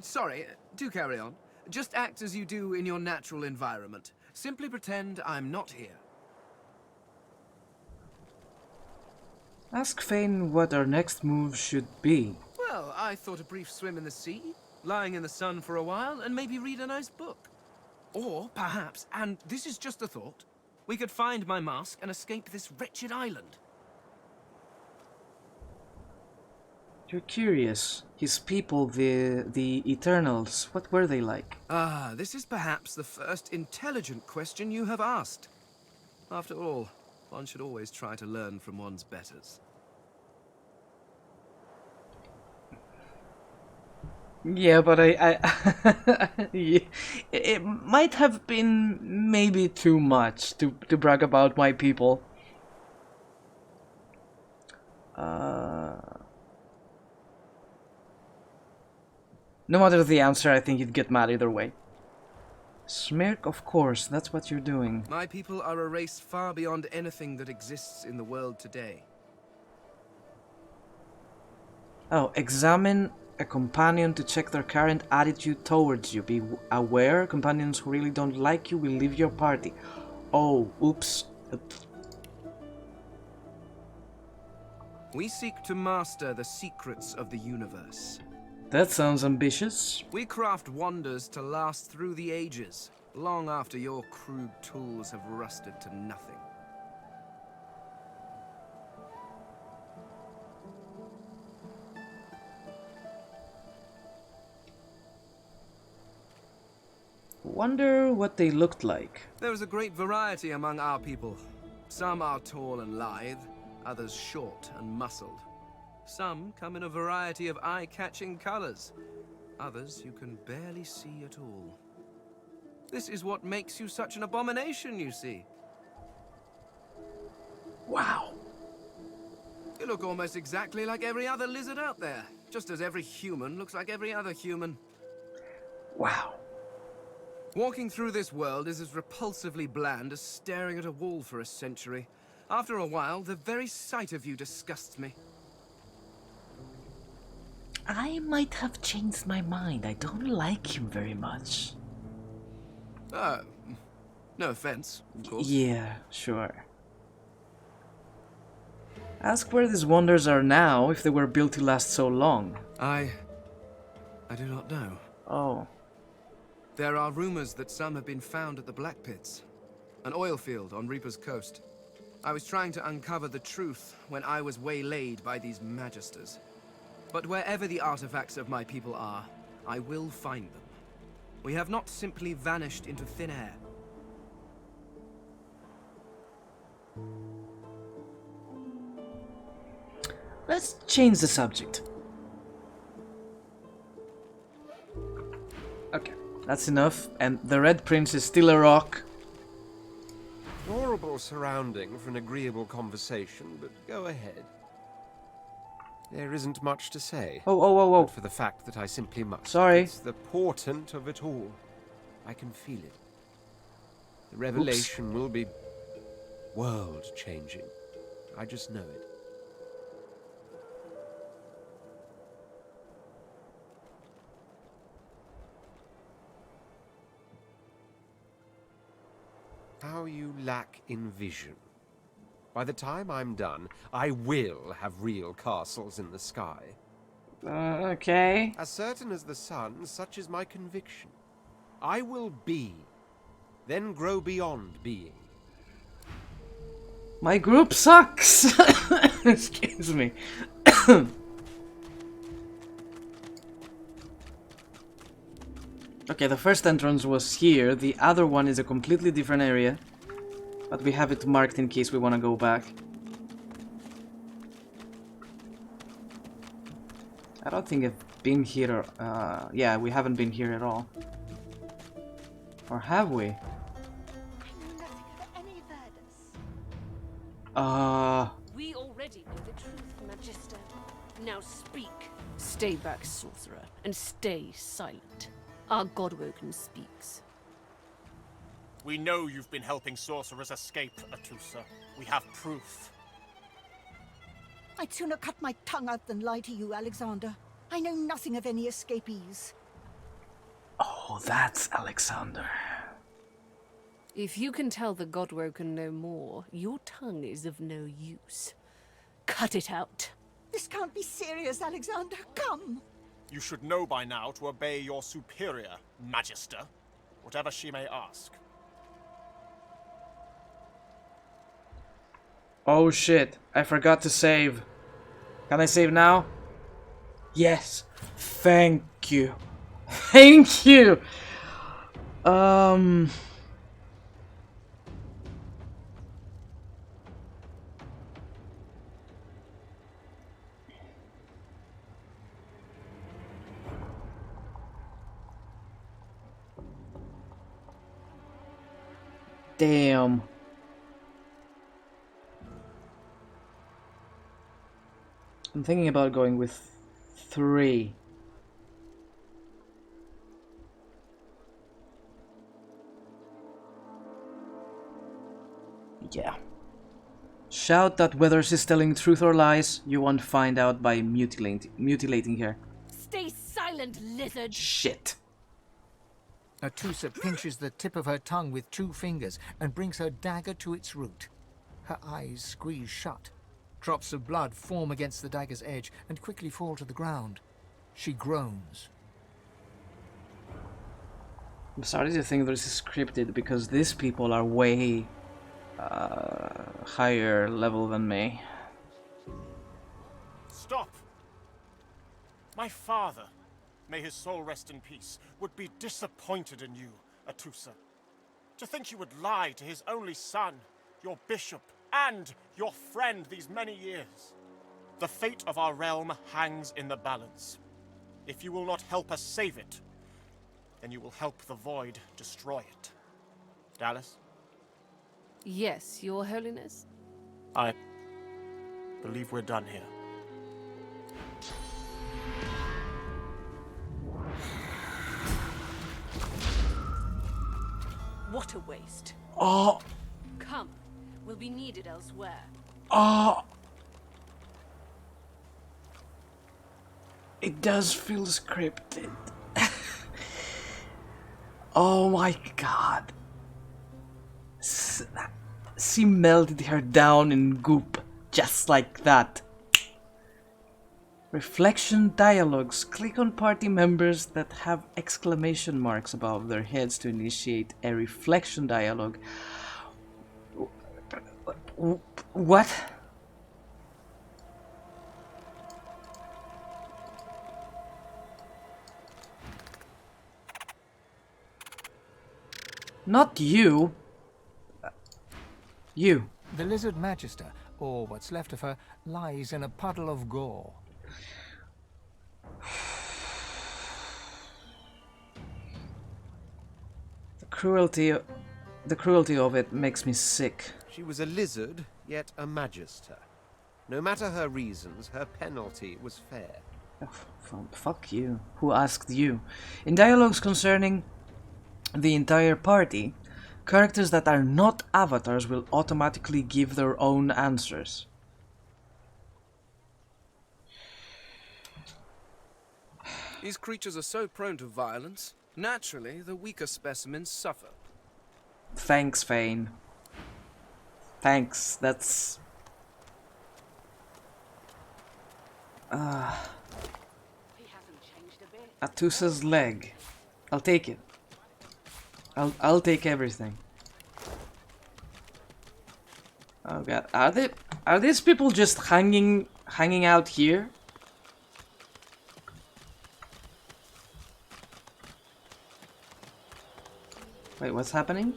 Sorry, do carry on. Just act as you do in your natural environment. Simply pretend I'm not here. Ask Fane what our next move should be. Well, I thought a brief swim in the sea, lying in the sun for a while, and maybe read a nice book. Or, perhaps, and this is just a thought, we could find my mask and escape this wretched island. You're curious. His people, the Eternals, what were they like? Ah, this is perhaps the first intelligent question you have asked. After all, one should always try to learn from one's betters. Yeah, but yeah, it might have been maybe too much to brag about my people. No matter the answer, I think you'd get mad either way. Smirk, of course, that's what you're doing. My people are a race far beyond anything that exists in the world today. Oh, examine a companion to check their current attitude towards you. Be aware, companions who really don't like you will leave your party. Oh, oops. We seek to master the secrets of the universe. That sounds ambitious. We craft wonders to last through the ages. long after your crude tools have rusted to nothing. Wonder what they looked like. There is a great variety among our people. Some are tall and lithe, others short and muscled. Some come in a variety of eye-catching colors. Others you can barely see at all. This is what makes you such an abomination, you see. Wow. You look almost exactly like every other lizard out there, just as every human looks like every other human. Wow. Walking through this world is as repulsively bland as staring at a wall for a century. After a while, the very sight of you disgusts me. I might have changed my mind. I don't like him very much. No offense, of course. Yeah, sure. Ask where these wonders are now, if they were built to last so long. I do not know. Oh. There are rumors that some have been found at the Black Pits, an oil field on Reaper's Coast. I was trying to uncover the truth when I was waylaid by these magisters. But wherever the artifacts of my people are, I will find them. We have not simply vanished into thin air. Let's change the subject. Okay, that's enough. And the Red Prince is still a rock. Horrible surrounding for an agreeable conversation, but go ahead. There isn't much to say. Oh. But for the fact that I simply must. Sorry. It's the portent of it all. I can feel it. The revelation will be world-changing. I just know it. How you lack in vision. By the time I'm done, I will have real castles in the sky. Okay. As certain as the sun, such is my conviction. I will be, then grow beyond being. My group sucks! Excuse me. Okay, the first entrance was here. The other one is a completely different area. But we have it marked in case we want to go back. I don't think I've been here. Yeah, we haven't been here at all. Or have we? We already know the truth, Magister. Now speak. Stay back, sorcerer, and stay silent. Our Godwoken speaks. We know you've been helping sorcerers escape, Atusa. We have proof. I'd sooner cut my tongue out than lie to you, Alexander. I know nothing of any escapees. Oh, that's Alexander. If you can tell the Godwoken no more, your tongue is of no use. Cut it out. This can't be serious, Alexander. Come! You should know by now to obey your superior, Magister, whatever she may ask. Oh shit, I forgot to save. Can I save now? Yes. Thank you. Thank you! Damn. I'm thinking about going with 3. Yeah. Shout that whether she's telling truth or lies, you won't find out by mutilating her. Stay silent, lizard! Shit. Atusa pinches the tip of her tongue with 2 fingers and brings her dagger to its root. Her eyes squeeze shut. Drops of blood form against the dagger's edge and quickly fall to the ground. She groans. I'm starting to think this is scripted because these people are way higher level than me. Stop! My father, may his soul rest in peace, would be disappointed in you, Atusa. To think you would lie to his only son, your bishop, and your friend these many years. The fate of our realm hangs in the balance. If you will not help us save it, then you will help the Void destroy it. Dallas? Yes, Your Holiness? I believe we're done here. What a waste. Oh! Come, we'll be needed elsewhere. Oh! It does feel scripted. Oh my god. She melted her down in goop, just like that. Reflection dialogues. Click on party members that have exclamation marks above their heads to initiate a reflection dialogue. What? Not you. You. The Lizard Magister, or what's left of her, lies in a puddle of gore. The cruelty of it makes me sick. She was a lizard, yet a magister. No matter her reasons, her penalty was fair. Fuck you. Who asked you? In dialogues concerning the entire party, characters that are not avatars will automatically give their own answers. These creatures are so prone to violence. Naturally, the weaker specimens suffer. Thanks, Fane. Thanks, that's... Atusa's leg. I'll take it. I'll take everything. Oh god, are these people just hanging out here? Wait, what's happening?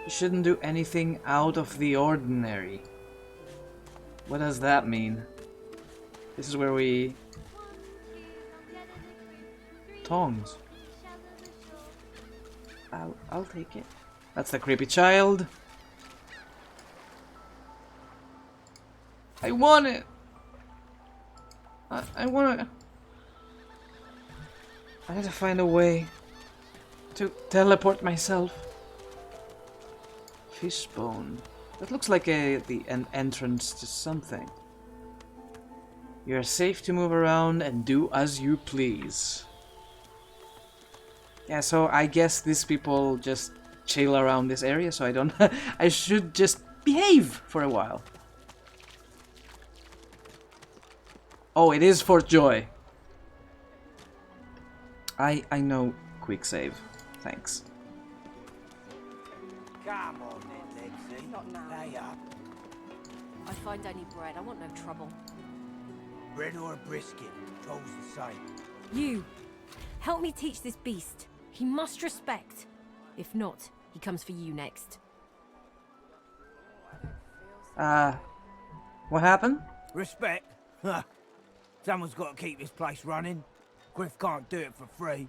You shouldn't do anything out of the ordinary. What does that mean? This is where we... Tongs. I'll take it. That's the creepy child. I want it. I want it. I need to find a way to teleport myself. Fishbone. That looks like an entrance to something. You are safe to move around and do as you please. Yeah, so I guess these people just chill around this area, so I don't... I should just behave for a while. Oh, it is Fort Joy. I know quick save. Thanks. Come on then, Lexi. Not now. Lay up. I find only bread. I want no trouble. Bread or a brisket, toll's the same. You! Help me teach this beast. He must respect. If not, he comes for you next. What happened? Respect? Huh. Someone's got to keep this place running. Griff can't do it for free.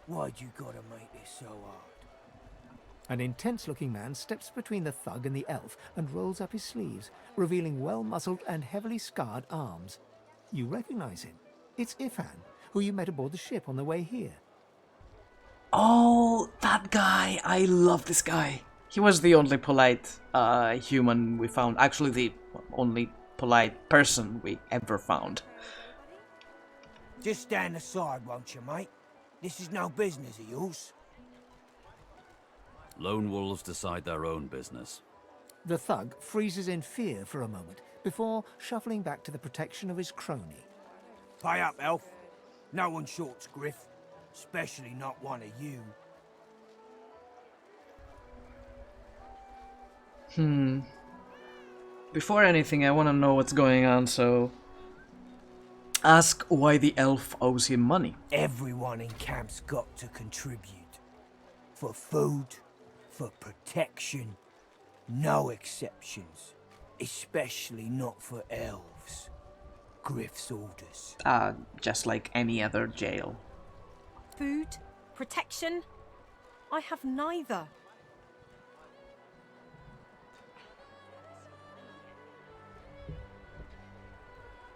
Why'd you gotta make this so hard? An intense-looking man steps between the thug and the elf and rolls up his sleeves, revealing well-muscled and heavily scarred arms. You recognize him. It's Ifan, who you met aboard the ship on the way here. Oh, that guy! I love this guy. He was the only polite human we found. Actually, the only polite person we ever found. Just stand aside, won't you, mate? This is no business of yours. Lone wolves decide their own business. The thug freezes in fear for a moment before shuffling back to the protection of his crony. Pay up, elf. No one shorts Griff. Especially not one of you. Before anything, I want to know what's going on, so... Ask why the elf owes him money. Everyone in camp's got to contribute. For food, for protection, no exceptions. Especially not for elves. Griff's orders. Just like any other jail. Food? Protection? I have neither.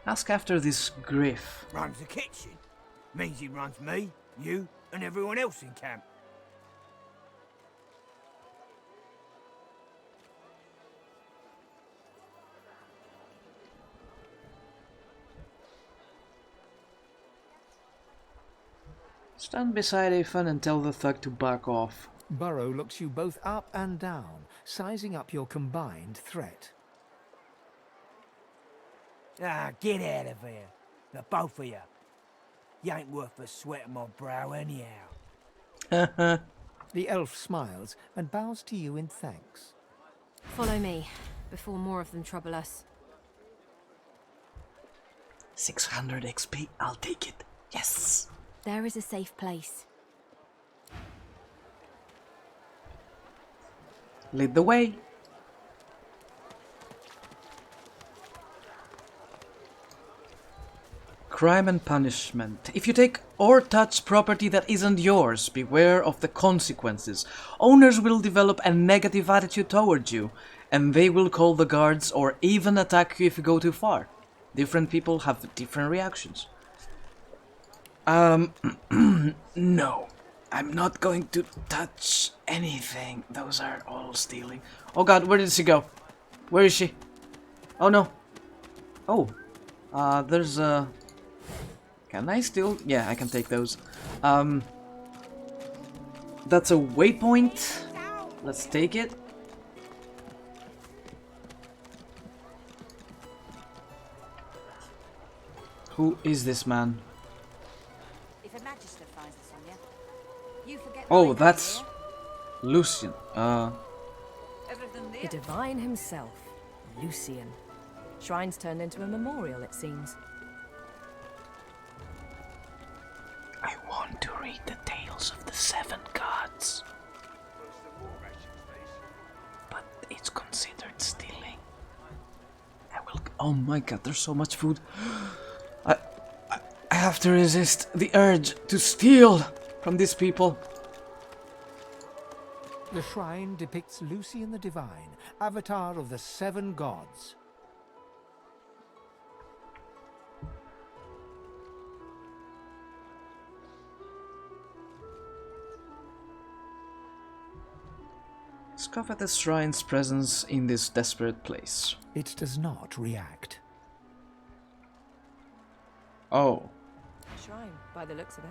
Ask after this Griff. Runs the kitchen. Means he runs me, you, and everyone else in camp. Stand beside Ethan and tell the thug to back off. Burrow looks you both up and down, sizing up your combined threat. Ah, get out of here. The both of you. You ain't worth the sweat of my brow anyhow. The elf smiles and bows to you in thanks. Follow me, before more of them trouble us. 600 XP, I'll take it. Yes! There is a safe place. Lead the way. Crime and punishment. If you take or touch property that isn't yours, beware of the consequences. Owners will develop a negative attitude towards you, and they will call the guards or even attack you if you go too far. Different people have different reactions. No. I'm not going to touch anything. Those are all stealing. Oh god, where did she go? Where is she? Oh no. Oh. There's a... Can I still? Yeah, I can take those. That's a waypoint. Let's take it. Who is this man? If a magister finds us on you forget. Oh, that's Lucian. The divine himself, Lucian. Shrine's turned into a memorial, it seems. I want to read the tales of the 7 gods. But it's considered stealing. I will... Oh my god, there's so much food. I have to resist the urge to steal from these people. The shrine depicts Lucian the Divine, avatar of the 7 gods. Scoff at the shrine's presence in this desperate place. It does not react. Oh. Shrine, by the looks of it.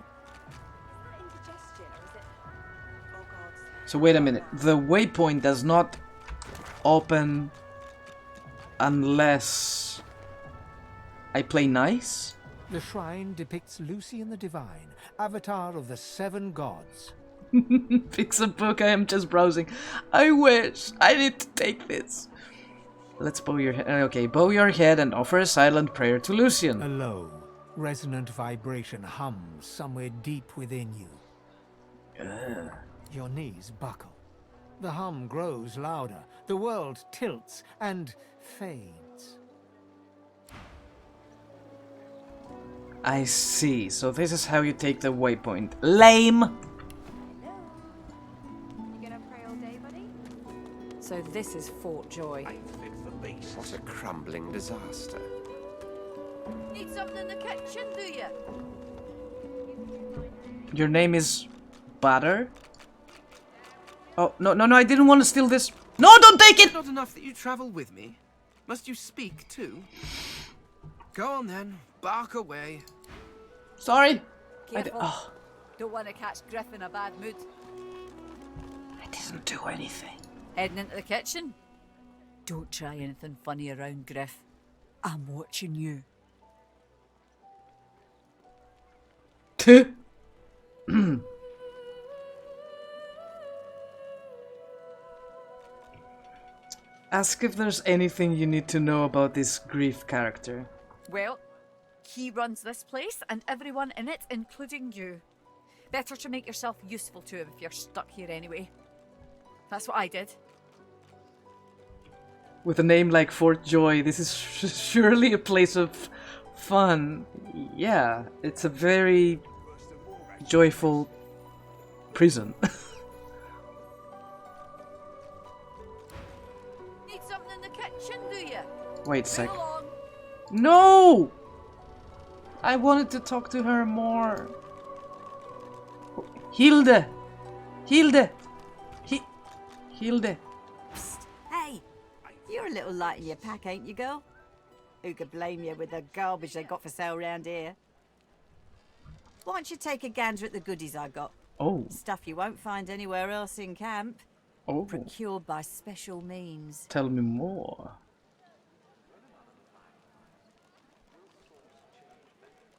So wait a minute. The waypoint does not open unless I play nice? The shrine depicts Lucian the Divine, avatar of the 7 gods. Fix a book, I am just browsing. I wish. I need to take this. Let's bow your head. Okay, bow your head and offer a silent prayer to Lucian. A low, resonant vibration hums somewhere deep within you. Your knees buckle. The hum grows louder. The world tilts and fades. I see. So this is how you take the waypoint. Lame! So this is Fort Joy. What a crumbling disaster. Need something in the kitchen, do you? Your name is Butter? Oh, no, I didn't want to steal this. No, don't take it! Not enough that you travel with me. Must you speak too? Go on then, bark away. Sorry. Careful. Don't want to catch Griff in a bad mood. I didn't do anything. Heading into the kitchen? Don't try anything funny around Griff. I'm watching you. Ask if there's anything you need to know about this Grief character. Well, he runs this place and everyone in it, including you. Better to make yourself useful to him if you're stuck here anyway. That's what I did. With a name like Fort Joy, this is surely a place of fun. Yeah, it's a very joyful prison. Need something in the kitchen, do you? Wait a sec. Move along. No! I wanted to talk to her more. Hilde! Hilde! Hilde! Psst. Hey! You're a little light in your pack, ain't you, girl? Who could blame you with the garbage they got for sale round here? Why don't you take a gander at the goodies I got? Oh. Stuff you won't find anywhere else in camp. Oh. Procured by special means. Tell me more.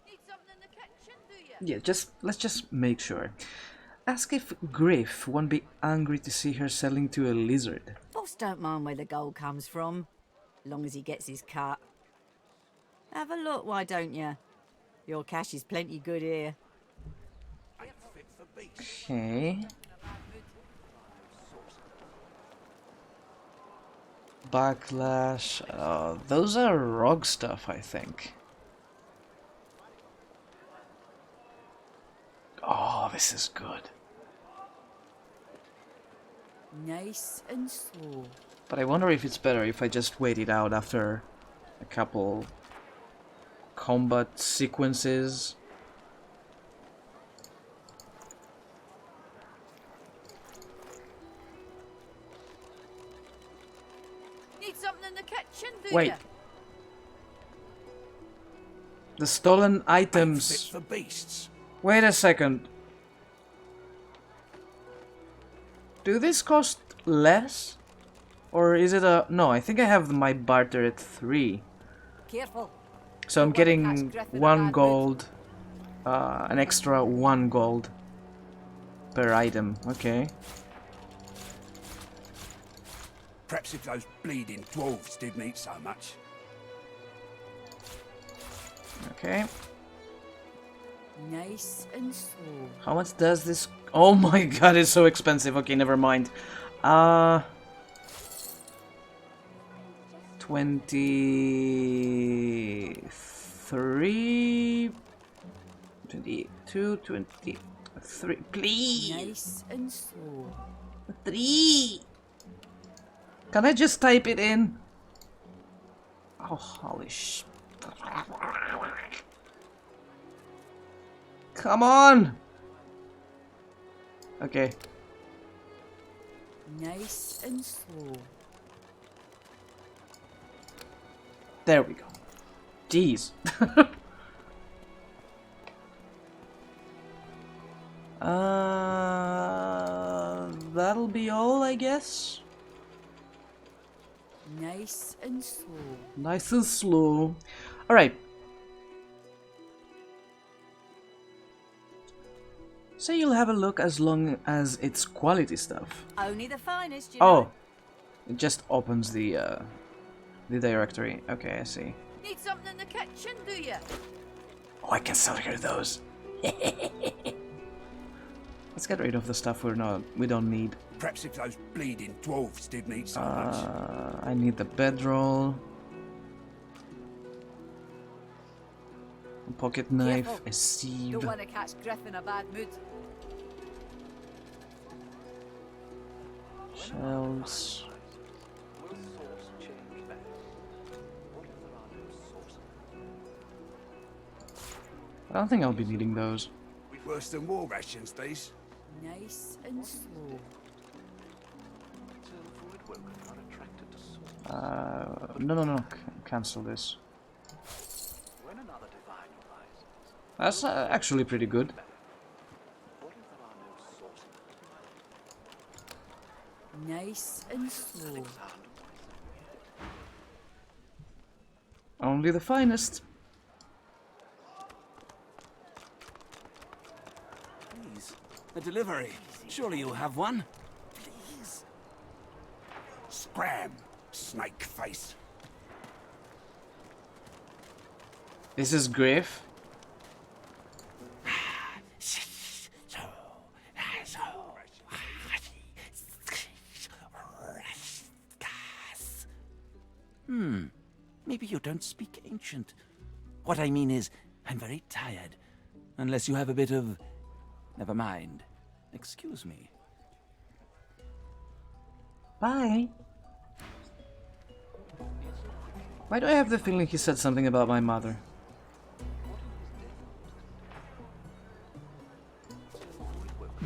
Need something in the kitchen, do you? Yeah, let's just make sure. Ask if Griff won't be angry to see her selling to a lizard. Boss don't mind where the gold comes from, long as he gets his cut. Have a look, why don't you? Your cash is plenty good here. Okay. Backlash. Those are rogue stuff, I think. Oh, this is good. Nice and slow. But I wonder if it's better if I just wait it out after a couple combat sequences. Need something in the kitchen, do Wait. you? The stolen items. For beasts. Wait a second. Do this cost less? Or is it a... No, I think I have my barter at 3. Careful. So I'm getting 1 gold. An extra 1 gold per item. Okay. Perhaps if those bleeding dwarves didn't eat so much. Okay. Nice and slow. How much does this... Oh my god, it's so expensive. Okay, never mind. 23... 22, 23... Please! Nice and slow. 3! Can I just type it in? Oh, holy sh... Come on! Okay. Nice and slow. There we go. Jeez. That'll be all, I guess. Nice and slow. Nice and slow. Alright. So you'll have a look as long as it's quality stuff. Only the finest, you Oh. know. It just opens the directory. Okay, I see. Need something in the kitchen, do you? Oh, I can sell her those. Let's get rid of the stuff we don't need. Perhaps if those bleeding dwarves didn't eat so much. I need the bedroll. A pocket knife, Careful. a sieve. Don't want to catch Griff in a bad mood. Shelves. I don't think I'll be needing those. Worse than war rations, these. Nice and slow. No. Cancel this. That's actually pretty good. Nice and slow. Only the finest. Please. A delivery. Surely you'll have one. Please. Scram, snake face. This is Griff. Maybe you don't speak ancient. What I mean is, I'm very tired. Unless you have a bit of... Never mind. Excuse me. Bye. Why do I have the feeling he said something about my mother?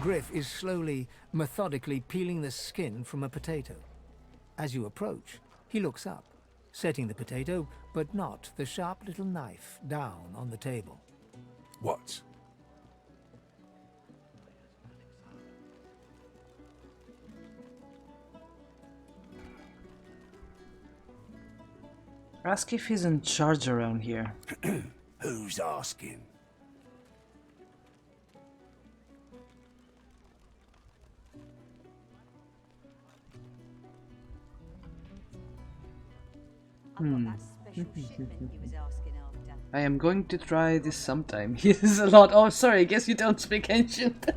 Griff is slowly, methodically peeling the skin from a potato. As you approach, he looks up, setting the potato, but not the sharp little knife, down on the table. What? Ask if he's in charge around here. Who's asking? I am going to try this sometime. This is a lot. Oh, sorry, I guess you don't speak ancient.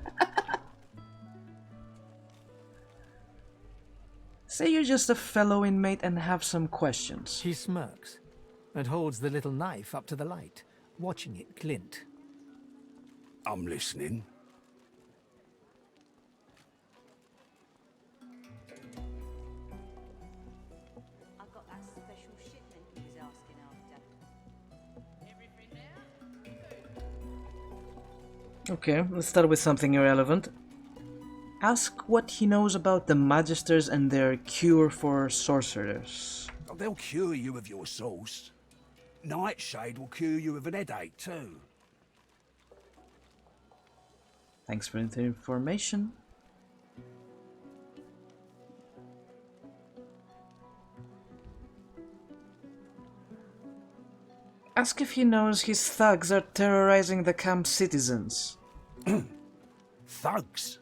Say you're just a fellow inmate and have some questions. He smirks and holds the little knife up to the light, watching it glint. I'm listening. I've got that special shipment he was asking after. Okay, let's start with something irrelevant. Ask what he knows about the Magisters and their cure for sorcerers. Oh, they'll cure you of your sauce. Nightshade will cure you of an headache too. Thanks for the information. Ask if he knows his thugs are terrorizing the camp citizens. Thugs?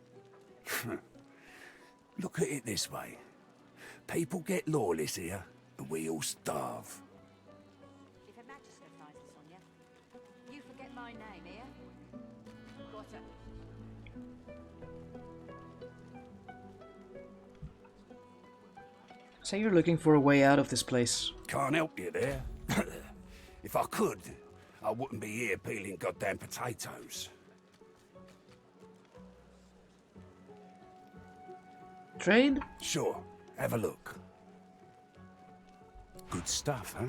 Look at it this way. People get lawless here, and we all starve. If a magister flies this on you, you forget my name here. Got her. Say you're looking for a way out of this place. Can't help you there. If I could, I wouldn't be here peeling goddamn potatoes. Trade? Sure, have a look. Good stuff, huh?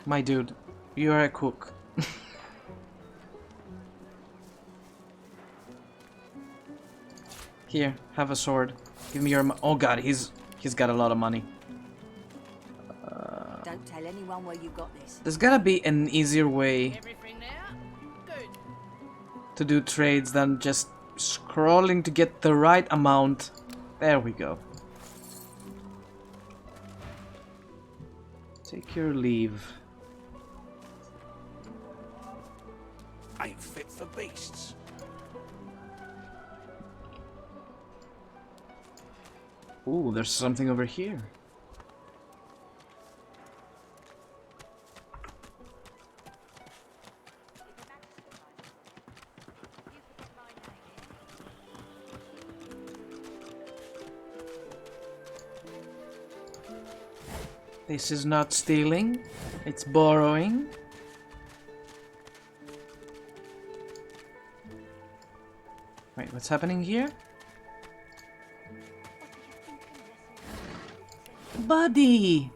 My dude, you are a cook. Here, have a sword. Give me your oh god, he's got a lot of money. Don't tell anyone where you got this. There's gotta be an easier way to do trades than just scrolling to get the right amount. There we go. Take your leave. Ain't fit for beasts. Ooh, there's something over here. This is not stealing, it's borrowing. Wait, what's happening here? Buddy!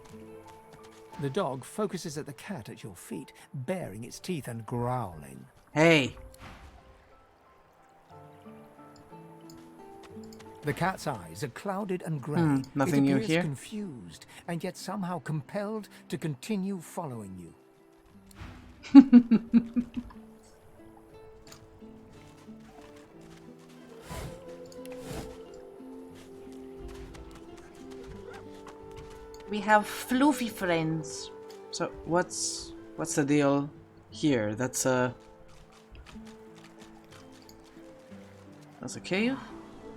The dog focuses at the cat at your feet, baring its teeth and growling. Hey! The cat's eyes are clouded and grey. Nothing new here. Confused and yet somehow compelled to continue following you. We have floofy friends. So what's the deal here? That's a cave?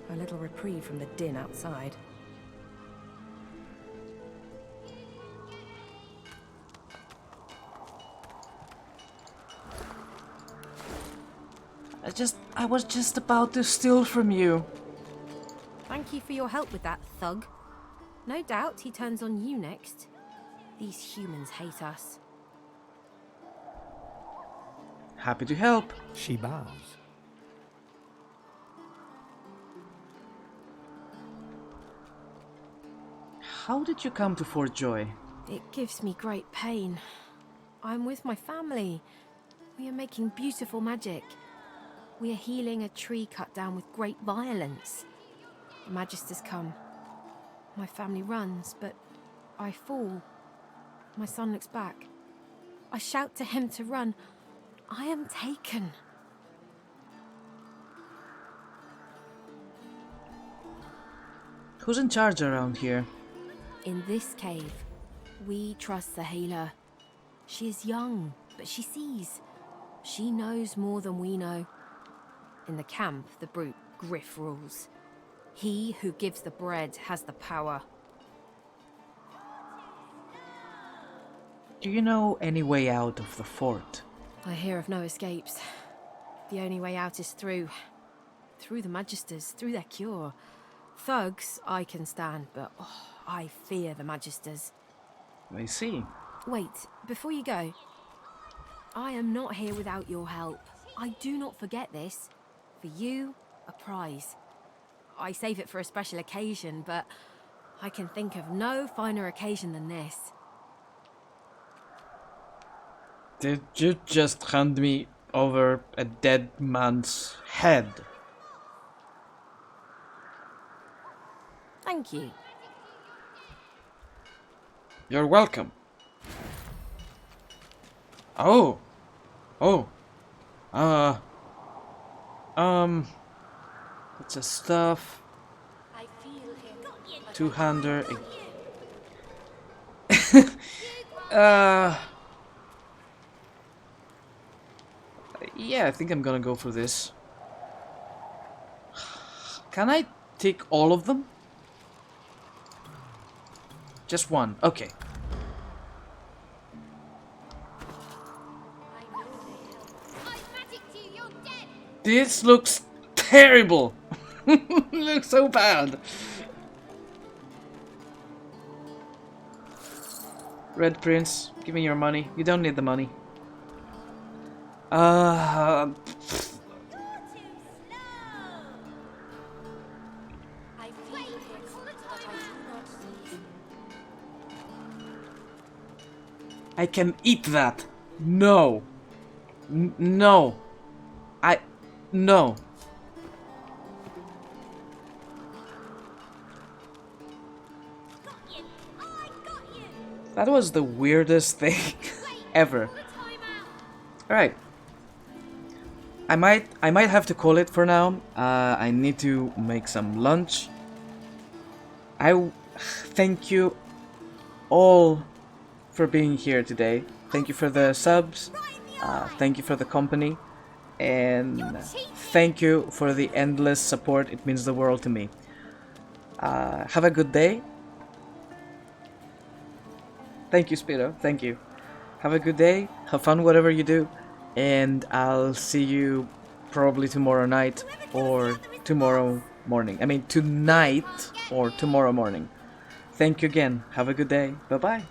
A little reprieve from the din outside. I was just about to steal from you. Thank you for your help with that, thug. No doubt he turns on you next. These humans hate us. Happy to help. She bows. How did you come to Fort Joy? It gives me great pain. I'm with my family. We are making beautiful magic. We are healing a tree cut down with great violence. The Magisters come. My family runs, but I fall. My son looks back. I shout to him to run. I am taken. Who's in charge around here? In this cave, we trust the healer. She is young, but she sees. She knows more than we know. In the camp, the brute Griff rules. He who gives the bread has the power. Do you know any way out of the fort? I hear of no escapes. The only way out is through. Through the Magisters, through their cure. Thugs I can stand, but I fear the Magisters. I see. Wait, before you go. I am not here without your help. I do not forget this. For you, a prize. I save it for a special occasion, but I can think of no finer occasion than this. Did you just hand me over a dead man's head? Thank you. You're welcome. Oh. Oh. It's a stuff. 200. Yeah, I think I'm gonna go for this. Can I take all of them? Just one. Okay. This looks terrible. Looks so bad. Red Prince, give me your money. You don't need the money. I can eat that. No. No. No. That was the weirdest thing ever. Alright. I might have to call it for now. I need to make some lunch. I thank you all for being here today. Thank you for the subs. Thank you for the company. And thank you for the endless support. It means the world to me. Have a good day. Thank you, Spiro. Thank you. Have a good day. Have fun whatever you do. And I'll see you probably tomorrow night or tomorrow morning. I mean, tonight or tomorrow morning. Thank you again. Have a good day. Bye-bye.